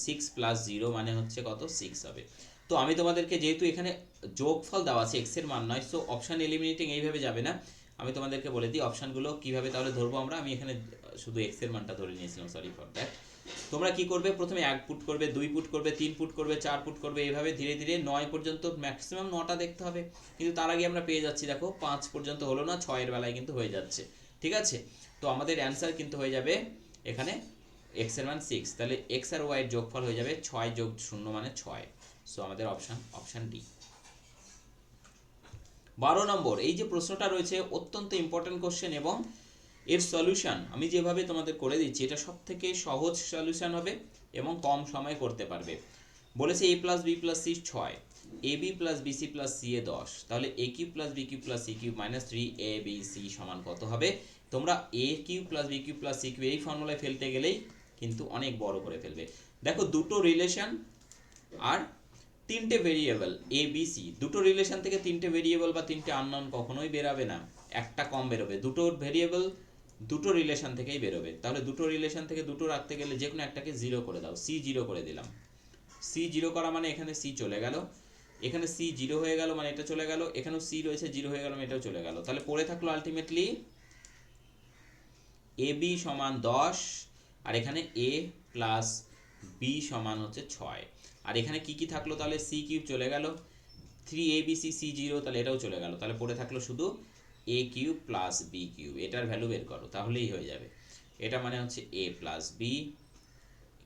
6 প্লাস 0 মানে হচ্ছে কত 6 হবে। তো আমি তোমাদেরকে যেহেতু এখানে যোগফল দেওয়া আছে x এর মান নয়, সো অপশন এলিমিনেটিং এইভাবে যাবে না। আমি তোমাদেরকে বলে দিই অপশনগুলো কিভাবে তাহলে ধরবো আমরা। আমি এখানে শুধু x এর মানটা ধরে নিয়েছিলাম, সরি ফর দ্যাট। তোমরা কি করবে, প্রথমে 1 পুট করবে, 2 পুট করবে, 3 পুট করবে, 4 পুট করবে, এইভাবে ধীরে ধীরে 9 পর্যন্ত, ম্যাক্সিমাম 9টা দেখতে হবে। কিন্তু তার আগে আমরা পেয়ে যাচ্ছি দেখো 5 পর্যন্ত হলো না, 6 এর বেলায় কিন্তু হয়ে যাচ্ছে, ঠিক আছে? তো আমাদের অ্যান্সার কিন্তু হয়ে যাবে এখানে x এর মান 6, তাহলে x আর y এর যোগফল হয়ে যাবে 6 যোগ 0 মানে 6। সো আমাদের অপশন ডি। 12 নম্বর এই যে প্রশ্নটা রয়েছে অত্যন্ত ইম্পর্টেন্ট কোশ্চেন এবং এর সলিউশন আমি যেভাবে তোমাদের করে দিচ্ছি এটা সবথেকে সহজ সলিউশন হবে এবং কম সময়ে করতে পারবে। বলেছে a plus B plus C 6, A B plus BC plus C A 10, তাহলে A cube plus B cube plus C cube minus 3ab সমান কত হবে? তোমরা A cube plus B cube plus C cube এই ফর্মুলায় ফেলতে গেলেই কিন্তু অনেক বড় করে ফেলবে। দেখো দুটো রিলেশন আর তিনটে ভেরিয়েবল এ বি সি, দুটো রিলেশন থেকে তিনটে ভেরিয়েবল বা তিনটে আননোন কখনোই বেরাবে না, একটা কম বেরোবে। দুটো ভেরিয়েবল দুটো রিলেশন থেকেই বেরোবে, তাহলে দুটো রিলেশন থেকে দুটো রাখতে গেলে যে কোনো একটাকে 0 করে দাও। সি 0 করে দিলাম, সি 0 করা মানে এখানে সি চলে গেল, এখানে সি 0 হয়ে গেল মানে এটা চলে গেল, এখানেও সি রয়েছে 0 হয়ে গেল মানে এটাও চলে গেল। তাহলে পড়ে থাকলো আলটিমেটলি এ বি সমান 10 আর এখানে এ প্লাস বি সমান হচ্ছে 6। আর এখানে কি কি থাকলো, তাহলে সি কিউব চলে গেল, 3abc সি 0, তাহলে এটাও চলে গেল, তাহলে পড়ে থাকলো শুধু A cube plus B cube. এটার ভ্যালু বের করো তাহলেই হয়ে যাবে। এটা মানে হচ্ছে A plus B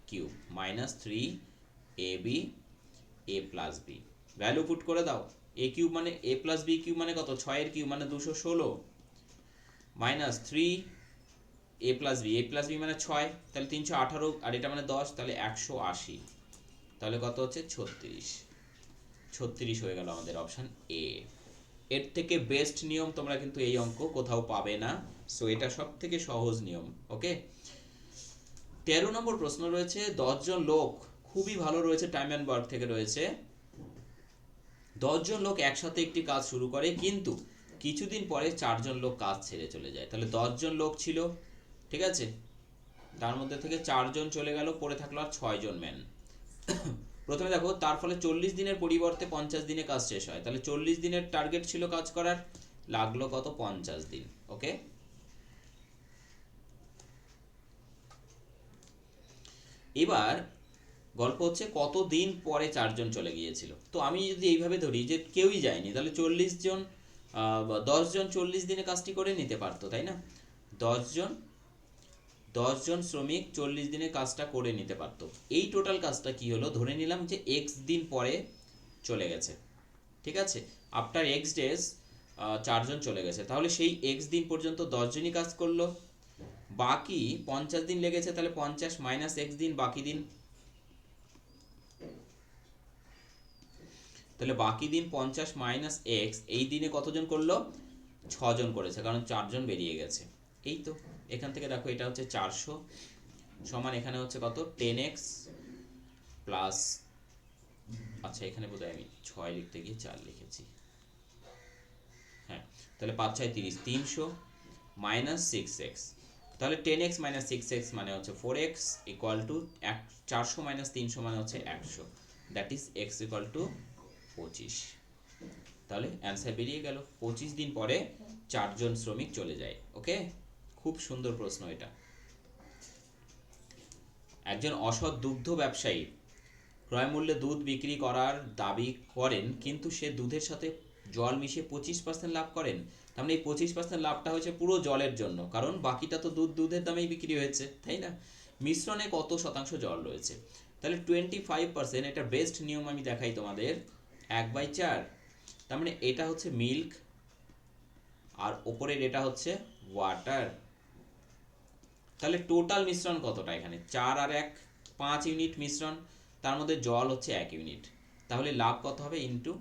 cube minus 3ab A plus B, value put করে দাও। এ কিউব মানে এ প্লাস বি কিউব মানে কত 6 এর কিউব মানে 216 মাইনাস 3 এ প্লাস বি মানে 6, তাহলে 318 আর এটা মানে 10, তাহলে 180, তাহলে কত হচ্ছে 36 হয়ে গেল আমাদের অপশন এ। এর থেকে বেস্ট নিয়ম তোমরা কিন্তু এই অঙ্ক কোথাও পাবে না, সো এটা সব থেকে সহজ নিয়ম। ওকে, 13 নম্বর প্রশ্ন রয়েছে 10 জন লোক, খুবই ভালো রয়েছে, টাইম অ্যান্ড ওয়ার্ক থেকে রয়েছে। 10 জন লোক একসাথে একটি কাজ শুরু করে কিন্তু কিছুদিন পরে 4 জন লোক কাজ ছেড়ে চলে যায়। তাহলে 10 জন লোক ছিল, ঠিক আছে, তার মধ্যে থেকে 4 জন চলে গেল, পড়ে থাকলো আর 6 জন ম্যান। প্রথমে দেখো তার ফলে 40 দিনের পরিবর্তে 50 দিনে কাজ শেষ হয়, তাহলে 40 দিনের টার্গেট ছিল কাজ করার, লাগলো কত 50 দিন। ওকে, এবার গল্প হচ্ছে কত দিন পরে 4 জন চলে গিয়েছিল। তো আমি যদি এইভাবে ধরি যে কেউই যায়নি, তাহলে 40 জন 10 জন 40 দিনে কাজটি করে নিতে পারতো, তাই না? 10 জন 10 জন শ্রমিক 40 দিনে কাজটা করে নিতে পারতো। এই টোটাল কাজটা কি হলো, ধরে নিলাম যে x দিন পরে চলে গেছে, ঠিক আছে, আফটার x ডেজ 4 জন চলে গেছে, তাহলে সেই x দিন পর্যন্ত 10 জনই কাজ করলো, বাকি 50 দিন লেগেছে, তাহলে 50 মাইনাস x দিন বাকি দিন, তাহলে বাকি দিন 50 মাইনাস এক্স, এই দিনে কতজন করলো? 6 জন করেছে, কারণ 4 জন বেরিয়ে গেছে। এই তো এখান থেকে দেখো এটা হচ্ছে 400 সমান এখানে হচ্ছে কত 10x প্লাস, আচ্ছা এখানে বোধহয় আমি 6 লিখতে গিয়ে 4 লিখেছি, হ্যাঁ তাহলে 5 6 30, 300 মাইনাস 6x, তাহলে 10x মাইনাস 6x মানে হচ্ছে 4x ইকুয়াল টু 400 মাইনাস 300 মানে হচ্ছে 100, that is x equal two 25। তাহলে অ্যান্সার বেরিয়ে গেল। 25 দিন পরে 4 জন শ্রমিক চলে যায়। ওকে, খুব সুন্দর প্রশ্ন এটা। একজন অসৎ দুগ্ধ ব্যবসায়ী ক্রয় মূল্যে দুধ বিক্রি করার দাবি করেন, কিন্তু সে দুধের সাথে জল মিশিয়ে 25% লাভ করেন। তার মানে এই 25% লাভটা হচ্ছে পুরো জলের জন্য, কারণ বাকিটা তো দুধের দামেই বিক্রি হয়েছে, তাই না? মিশ্রণে কত শতাংশ জল রয়েছে? তাহলে 25%, এটা বেস্ট নিয়ম আমি দেখাই তোমাদের, 1/4। তার মানে এটা হচ্ছে মিল্ক আর ওপরের এটা হচ্ছে ওয়াটার। তাহলে টোটাল মিশ্রণ কতটা? এখানে 4 আর 1 5 ইউনিট মিশ্রণ, তার মধ্যে জল হচ্ছে 1 ইউনিট, তাহলে লাভ কত হবে? ইন্টু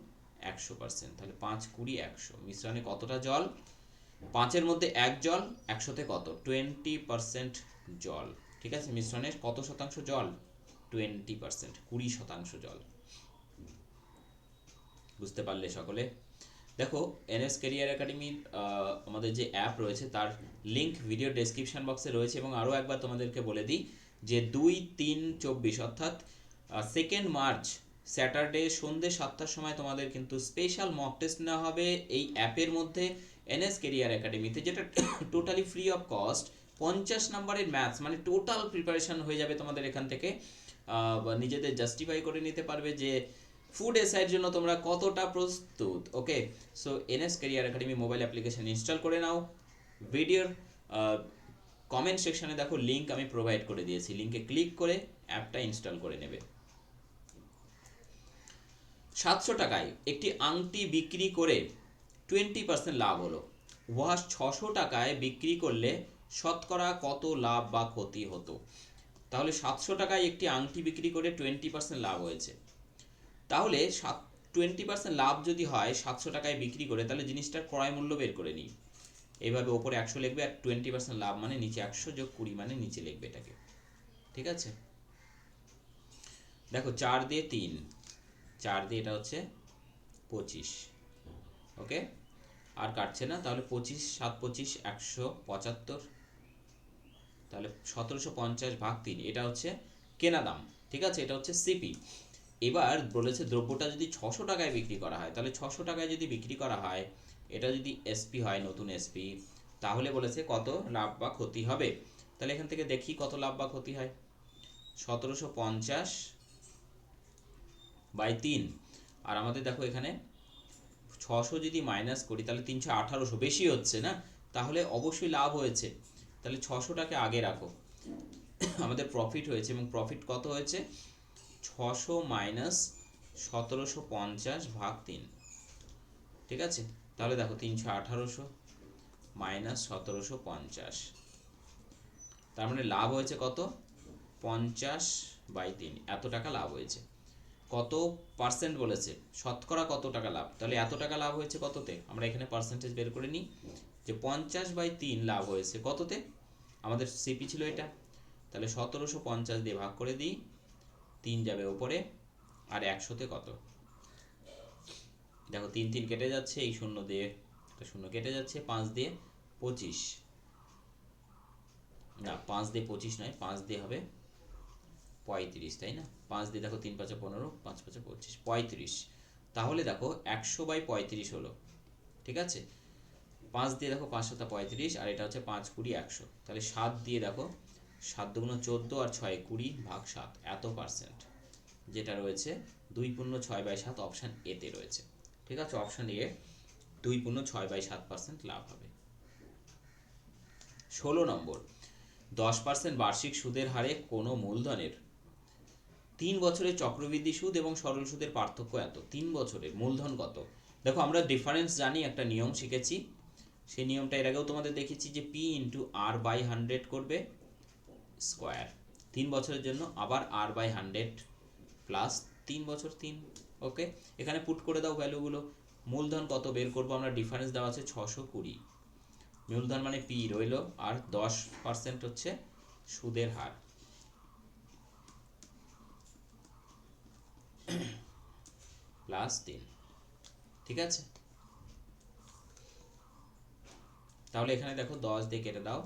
100%। তাহলে 5 20 100, মিশ্রণে কতটা জল? 5-এর মধ্যে 1 জল, 100-তে কত? 20% জল। ঠিক আছে, মিশ্রণের কত শতাংশ জল? 20%, 20% জল। বুঝতে পারলে সকলে? দেখো এনএস ক্যারিয়ার একাডেমির আমাদের যে অ্যাপ রয়েছে তার লিংক ভিডিও ডেসক্রিপশন বক্সে রয়েছে, এবং আরও একবার তোমাদেরকে বলে দিই যে 2-3-24 অর্থাৎ 2 মার্চ স্যাটারডে সন্ধ্যে 7টার সময় তোমাদের কিন্তু স্পেশাল মক টেস্ট নেওয়া হবে এই অ্যাপের মধ্যে এনএস ক্যারিয়ার একাডেমিতে, যেটা টোটালি ফ্রি অফ কস্ট। 50 নম্বরের ম্যাথস, মানে টোটাল প্রিপারেশন হয়ে যাবে তোমাদের এখান থেকে। নিজেদের জাস্টিফাই করে নিতে পারবে যে ফুড এসআইয়ের জন্য তোমরা কতটা প্রস্তুত। Okay, so NS career academy mobile application install করে নাও। ভিডিওর কমেন্ট সেকশনে দেখো লিঙ্ক আমি প্রোভাইড করে দিয়েছি, লিঙ্কে ক্লিক করে অ্যাপটা ইনস্টল করে নেবে। 700 টাকায় একটি আংটি বিক্রি করে 20% লাভ হলো, উহা 600 টাকায় বিক্রি করলে শতকরা কত লাভ বা ক্ষতি হতো? তাহলে 700 টাকায় একটি আংটি বিক্রি করে 20% লাভ হয়েছে, তাহলে 20% লাভ যদি হয় 700 টাকায় বিক্রি করে, তাহলে জিনিসটার ক্রয় মূল্য বের করে নিই। এইভাবে ওপরে 100 লিখবে, আর 20% লাভ মানে নিচে 100 যোগ 20 মানে নিচে লিখবে এটাকে। ঠিক আছে, দেখো 4 দিয়ে 3, 4 দিয়ে এটা হচ্ছে 25। ওকে, আর কাটছে না, তাহলে 25 7 25 175, তাহলে 1750 ভাগ 3, এটা হচ্ছে কেনা দাম। ঠিক আছে, এটা হচ্ছে সিপি। এবার বলেছে দ্রব্যটা যদি 600 টাকায় বিক্রি করা হয়, তাহলে 600 টাকায় যদি বিক্রি করা হয়, এটা যদি এসপি হয়, নতুন এসপি, তাহলে বলেছে কত লাভ বা ক্ষতি হবে। তাহলে এখান থেকে দেখি কত লাভ বা ক্ষতি হয়। 1750/3, আর আমাদের দেখো এখানে 600 যদি মাইনাস করি তাহলে 318, বেশি হচ্ছে না? তাহলে অবশ্যই লাভ হয়েছে। তাহলে 600টাকে আগে রাখো, আমাদের প্রফিট হয়েছে, এবং প্রফিট কত হয়েছে? 600 মাইনাস 1750 ভাগ 3। ঠিক আছে, তাহলে দেখো 318 মাইনাস 1750, তার মানে লাভ হয়েছে কত? 50/3, এত টাকা লাভ হয়েছে। কত পার্সেন্ট বলেছে? শতকরা কত টাকা লাভ, তাহলে এত টাকা লাভ হয়েছে কততে? আমরা এখানে পার্সেন্টেজ বের করে নিই, যে 50/3 লাভ হয়েছে কততে? আমাদের সিপি ছিল এটা, তাহলে 1750 দিয়ে ভাগ করে দিই, 3 যাবে উপরে, আর 100-তে কত? দেখো 3 3 কেটে যাচ্ছে, এই শূন্য দিয়ে শূন্য কেটে যাচ্ছে, 5 দিয়ে 25, না 5 দিয়ে 25 নয়, 5 দিয়ে হবে 35, তাই না? 5 দিয়ে দেখো 3 5 15, 5 5 25, 35। তাহলে দেখো 100/35 হলো। ঠিক আছে, 5 দিয়ে দেখো 5 7 35, আর এটা হচ্ছে 5 20 100, তাহলে 7 দিয়ে দেখো 7 2 14 আর 6 20 ভাগ 7, এত পার্সেন্ট, যেটা রয়েছে 2/6/7 অপশান এতে রয়েছে। ঠিক আছে, অপশান এ 2/6/7% লাভ হবে। 16 নম্বর, 10% বার্ষিক সুদের হারে কোনো মূলধনের 3 বছরের চক্রবৃদ্ধি সুদ এবং সরল সুদের পার্থক্য এত। 3 বছরের মূলধন কত? দেখো আমরা ডিফারেন্স জানি, একটা নিয়ম শিখেছি, সেই নিয়মটা এর আগেও তোমাদের দেখেছি, যে পি ইন্টু আর বাই 100 করবে স্কোয়ার 3 বছরের জন্য, আবার আর বাই 100 প্লাস 3 বছর 3, ওকে, এখানে পুট করে দাও ভ্যালুগুলো। মূলধন কত বের করবো আমরা, ডিফারেন্স দেওয়া আছে 620, মূলধন মানে পি রইলো, আর 10% হচ্ছে সুদের হার, প্লাস 3। ঠিক আছে, তাহলে এখানে দেখো 10 দিয়ে কেটে দাও,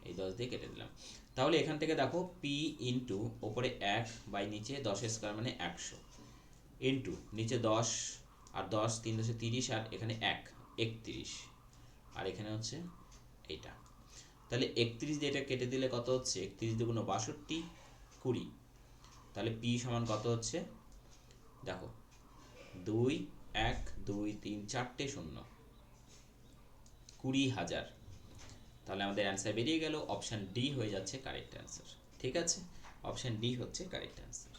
এই 10 দিয়ে কেটে দিলাম। তাহলে এখান থেকে দেখো পি ইন্টু ওপরে 1 বাই নিচে 10 স্কোয়ার মানে 100, ইন্টু নিচে 10 আর 10 3 10 30, আর এখানে 1 31, আর এখানে হচ্ছে এইটা। তাহলে 31 দিয়ে এটা কেটে দিলে কত হচ্ছে, 31 দুগুণ 62, 20। তাহলে পি সমান কত হচ্ছে দেখো, 2 1 2 3 4টে শূন্য, 20,000। তাহলে আমাদের অ্যান্সার বেরিয়ে গেল, অপশান ডি হয়ে যাচ্ছে কারেক্ট অ্যান্সার। ঠিক আছে, অপশান ডি হচ্ছে কারেক্ট অ্যান্সার।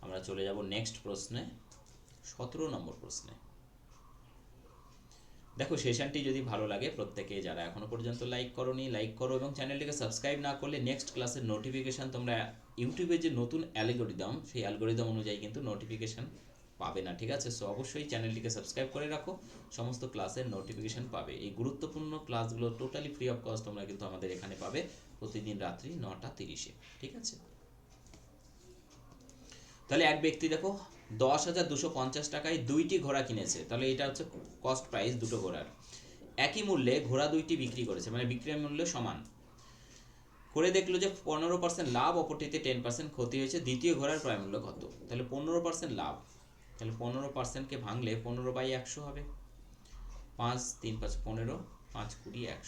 আমরা চলে যাব নেক্সট প্রশ্নে, 17 নম্বর প্রশ্নে। দেখো সেশনটি যদি ভালো লাগে প্রত্যেকে যারা এখনো পর্যন্ত লাইক করোনি লাইক করো, এবং চ্যানেলটিকে সাবস্ক্রাইব না করলে নেক্সট ক্লাসের নোটিফিকেশান তোমরা ইউটিউবে যে নতুন অ্যালগোরিদম সেই অ্যালগোরিদম অনুযায়ী কিন্তু নোটিফিকেশান পাবে না। ঠিক আছে, সো অবশ্যই চ্যানেলটিকে সাবস্ক্রাইব করে রাখো, সমস্ত ক্লাসের নোটিফিকেশান পাবে। এই গুরুত্বপূর্ণ ক্লাসগুলো টোটালি ফ্রি অফ কস্ট তোমরা কিন্তু আমাদের এখানে পাবে প্রতিদিন রাত্রি 9:30-এ। ঠিক আছে, তাহলে এক ব্যক্তি দেখো 10,250 টাকায় 2টি ঘোড়া কিনেছে, তাহলে এটা হচ্ছে কস্ট প্রাইস দুটো ঘোড়ার। একই মূল্যে ঘোড়া 2টি বিক্রি করেছে, মানে বিক্রয় মূল্য সমান করে দেখলো যে 15% লাভ, অপরটিতে 10% ক্ষতি হয়েছে, দ্বিতীয় ঘোড়ার ক্রয় মূল্য কত? তাহলে 15% লাভ, তাহলে 15%কে ভাঙলে 15/100 হবে, 5 3 5 15, 5 20 100,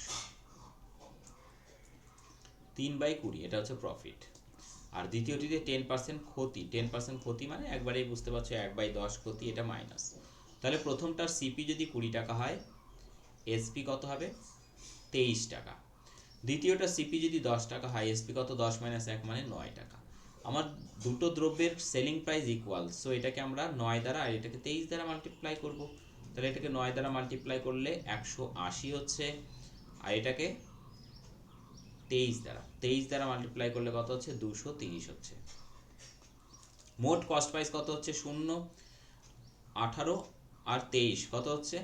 3/20, এটা হচ্ছে প্রফিট। আর দ্বিতীয়টিতে 10% ক্ষতি, 10% ক্ষতি মানে একবারেই বুঝতে পারছো 1/10 ক্ষতি, এটা মাইনাস। তাহলে প্রথমটার সিপি যদি 20 টাকা হয়, এসপি কত হবে 23 টাকা। দ্বিতীয়টা সিপি যদি 10 টাকা হয়, এসপি কত 10 - 1 মানে 9 টাকা। আমার দুটো দ্রব্যের সেলিং প্রাইস ইকুয়াল, সো এটাকে আমরা 9 দ্বারা আর এটাকে 23 দ্বারা মাল্টিপ্লাই করব। তাহলে এটাকে 9 দ্বারা মাল্টিপ্লাই করলে 180 হচ্ছে, আর এটাকে 23 দ্বারা মাল্টিপ্লাই করলে কত হচ্ছে 230 হচ্ছে। মোট কস্ট প্রাইস কত হচ্ছে 0 18 আর 23 কত হচ্ছে,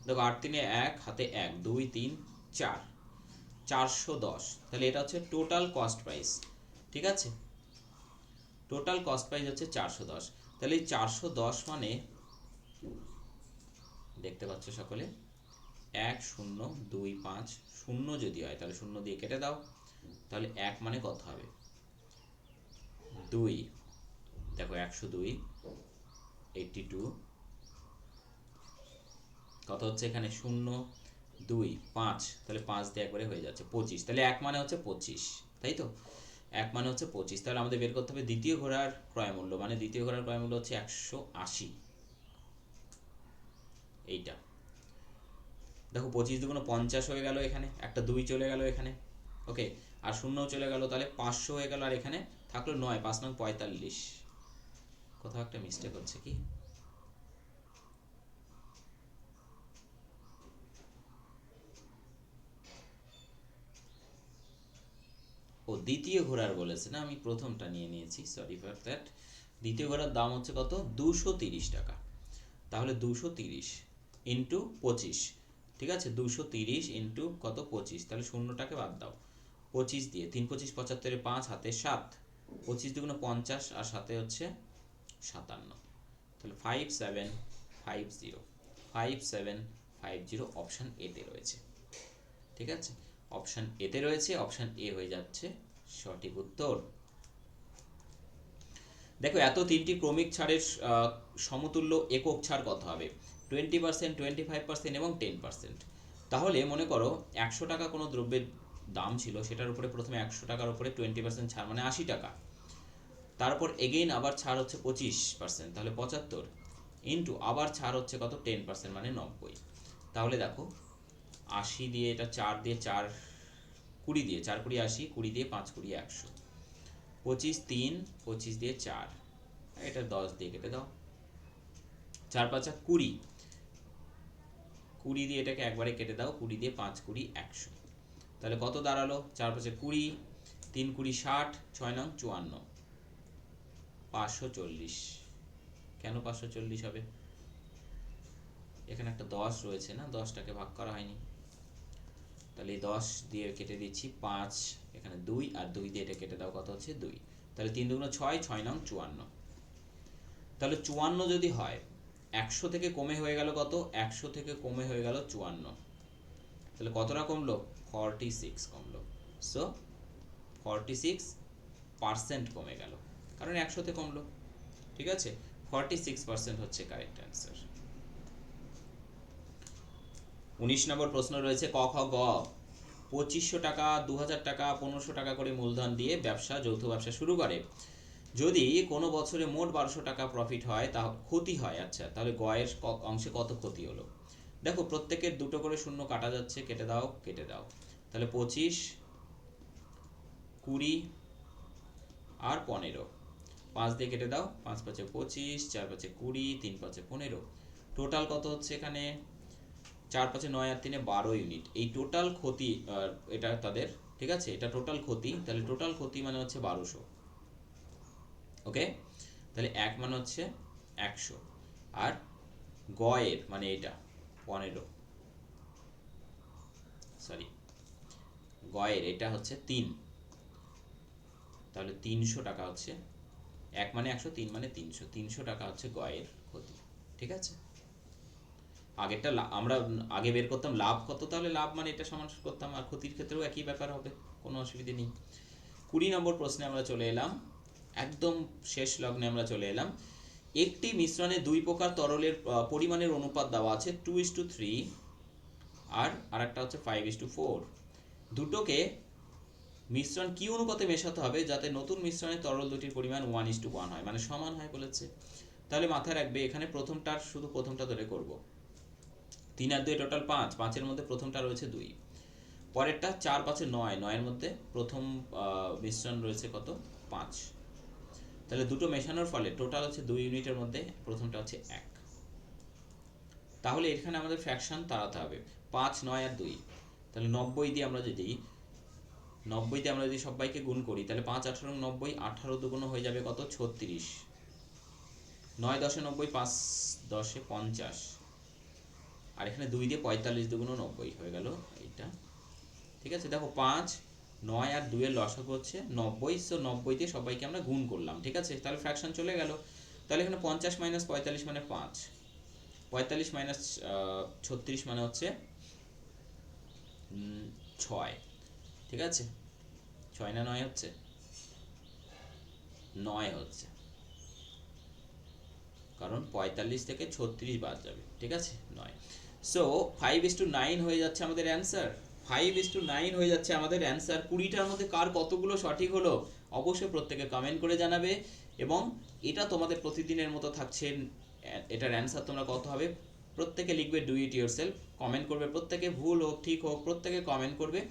দেখো 8 3 1 হাতে 1 2 3 4, 410। তাহলে এটা হচ্ছে টোটাল কস্ট প্রাইস। ঠিক আছে, টোটাল কস্ট প্রাইস হচ্ছে 410। তাহলে এই 410 মানে দেখতে পাচ্ছ সকলে 1 0 2 5 0 যদি হয় তাহলে 0 দিয়ে কেটে দাও, তাহলে 1 মানে কত হবে 2, দেখো 102 82, কত হচ্ছে এখানে 0 2 5, তাহলে 5 দিয়ে একবারে হয়ে যাচ্ছে 25। তাহলে 1 মানে হচ্ছে 25, তাই তো 1 মানে হচ্ছে 25। তাহলে আমাদের বের করতে হবে দ্বিতীয় ঘোড়ার ক্রয় মূল্য, মানে দ্বিতীয় ঘোড়ার ক্রয় মূল্য হচ্ছে 180, এইটা। দেখো 25 দুগুণ 50 হয়ে গেল, এখানে একটা 2 চলে গেল এখানে, ওকে, আর 0 চলে গেল, তাহলে 500 হয়ে গেল, আর এখানে থাকলো 9, 5 9 45, কোথাও একটা মিস্টেক হচ্ছে কি, ও দ্বিতীয় ঘোড়ার বলেছে না, আমি প্রথমটা নিয়ে নিয়েছি, সরি ফর দ্যাট। দ্বিতীয় ঘোড়ার দাম হচ্ছে কত 230 টাকা, তাহলে 230 ইন্টু 25, ঠিক আছে 230 ইন্টু কত 25, তাহলে 0টাকে বাদ দাও, 25 দিয়ে 3 25 75, 5 হাতে 7, 25 দুগুণ 50 আর সাথে হচ্ছে 57, তাহলে 5750, 5750 অপশান এতে রয়েছে। ঠিক আছে, অপশান এতে রয়েছে, অপশান এ হয়ে যাচ্ছে সঠিক উত্তর। দেখো এত তিনটি ক্রমিক ছাড়ের সমতুল্য একক ছাড় কত হবে, 20%, 25% এবং 10%। তাহলে মনে করো 100 টাকা কোনো দ্রব্যের দাম ছিল, সেটার উপরে প্রথমে 100 টাকার উপরে 20% ছাড় মানে 80 টাকা, তারপর এগেইন আবার ছাড় হচ্ছে 25%, তাহলে 75, ইন্টু আবার ছাড় হচ্ছে কত 10% মানে 90। তাহলে দেখো 80 দিয়ে এটা 4 দিয়ে 4 20 দিয়ে 4 20 80, 20 দিয়ে 5 20 100, 25 3 25 দিয়ে 4, এটা 10 দিয়ে কেটে দাও, 4 5 20, 20 দিয়ে এটাকে একবারে কেটে দাও, 20 দিয়ে 5 20 100, তাহলে কত দাঁড়ালো 4 5 20, 3 20 60, 6 9 54, 540, কেন 540 হবে? এখানে একটা 10 রয়েছে না, 10টাকে ভাগ করা হয়নি, তাহলে এই 10 দিয়ে কেটে দিচ্ছি 5, এখানে 2 আর 2 দিয়ে এটা কেটে দাও, কত হচ্ছে 2। তাহলে 3 দুগুণ 6, 6 নং 54। তাহলে 54 যদি হয় 100 থেকে কমে হয়ে গেল কত? 100 থেকে কমে হয়ে গেল 54। তাহলে কতটা কমলো? 46 কমলো। সো 46% কমে গেল, কারণ 100তে কমলো। ঠিক আছে, 46% হচ্ছে কারেক্ট অ্যান্সার। 19 নম্বর প্রশ্ন রয়েছে ক খ গ। 2500 টাকা, 2000 টাকা, 1500 টাকা করে মূলধন দিয়ে যৌথ ব্যবসা শুরু করে। যদি কোনো বছরে মোট 1200 টাকা প্রফিট হয়, তা ক্ষতি হয়, আচ্ছা তাহলে গ এর অংশে কত ক্ষতি হলো? দেখো প্রত্যেকের দুটো করে শূন্য কাটা যাচ্ছে, কেটে দাও কেটে দাও। তাহলে 25, 20 আর 15, 5 দিয়ে কেটে দাও, 5 5 25, 4 5 20, 3 5 15। টোটাল কত হচ্ছে এখানে? 4 5 9 আর 3 12 ইউনিট। এই টোটাল ক্ষতি, এটা তাদের, ঠিক আছে, এটা টোটাল ক্ষতি। তাহলে টোটাল ক্ষতি মানে হচ্ছে 1200। ওকে, তাহলে 1 মানে হচ্ছে 100, আর গ এর মানে এটা 15, সরি গ এর এটা হচ্ছে 3, তাহলে 300 টাকা হচ্ছে, 1 মানে 100, 3 মানে 300, 300 টাকা হচ্ছে গ এর ক্ষতি। ঠিক আছে, আগেরটা আমরা আগে বের করতাম লাভ কত, তাহলে লাভ মানে এটা সমান করতাম, আর ক্ষতির ক্ষেত্রেও একই ব্যাপার হবে, কোনো অসুবিধা নেই। 20 নম্বর প্রশ্নে আমরা চলে এলাম, একদম শেষ লগ্নে আমরা চলে এলাম। একটি মিশ্রণে দুই প্রকার তরলের পরিমাণের অনুপাত দেওয়া আছে 2:3, আর আরেকটা হচ্ছে 5:4। দুটোকে মিশ্রণ কি অনুপাতে মেশাতে হবে যাতে নতুন মিশ্রণে তরল দুটির পরিমাণ 1:1 হয়, মানে সমান হয় বলেছে। তাহলে মাথায় রাখবে এখানে প্রথমটার শুধু প্রথমটা ধরে করব। 3 আর 2 টোটাল 5, 5-এর মধ্যে প্রথমটা রয়েছে 2। পরেরটা 4 5 9, 9-এর মধ্যে প্রথম মিশ্রণ রয়েছে কত? 5। তাহলে দুটো মেশানোর ফলে টোটাল হচ্ছে 2 ইউনিটের মধ্যে প্রথমটা হচ্ছে 1। তাহলে এখানে আমাদের ফ্র্যাকশন তাড়াতে হবে, 5 9 আর 2। তাহলে 90 দিয়ে আমরা যদি সবাইকে গুণ করি, তাহলে 5 18 90, 18 দুগুণ হয়ে যাবে কত? 36। 9 10 90, 5 10 50, আর এখানে 2 দিয়ে 45 দুগুণ 90 হয়ে গেল এইটা। ঠিক আছে, দেখো 5 9 আর 2 এর লসাগু হচ্ছে 90, সো 90 দিয়ে সবাইকে আমরা গুণ করলাম। ঠিক আছে, তাহলে ফ্র্যাকশন চলে গেল। তাহলে এখানে 50 - 45 মানে 5, 45 - 36 মানে হচ্ছে 6। ঠিক আছে, 6 না 9 হচ্ছে? 9 হচ্ছে, কারণ 45 থেকে 36 বাদ যাবে। ঠিক আছে, 9। সো 5:9 হয়ে যাচ্ছে আমাদের অ্যান্সার। 5:9 হয়ে যাচ্ছে আমাদের অ্যান্সার। 20টার মধ্যে কার কতগুলো সঠিক হলো অবশ্যই প্রত্যেকে কমেন্ট করে জানাবে, এবং এটা তোমাদের প্রতিদিনের মতো থাকছে। এটার অ্যান্সার তোমরা কত হবে প্রত্যেকে লিখবে, ডু ইট ইয়োরসেলফ, কমেন্ট করবে প্রত্যেকে, ভুল হোক ঠিক হোক প্রত্যেকে কমেন্ট করবে।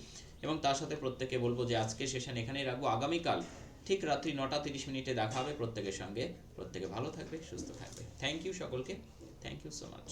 এবং তার সাথে প্রত্যেকে বলবো যে আজকে সেশন এখানেই রাখবো, আগামীকাল ঠিক রাত্রি 9টা 30 দেখা হবে প্রত্যেকের সঙ্গে। প্রত্যেকে ভালো থাকবে, সুস্থ থাকবে। থ্যাংক ইউ সকলকে, থ্যাংক ইউ সো মাচ।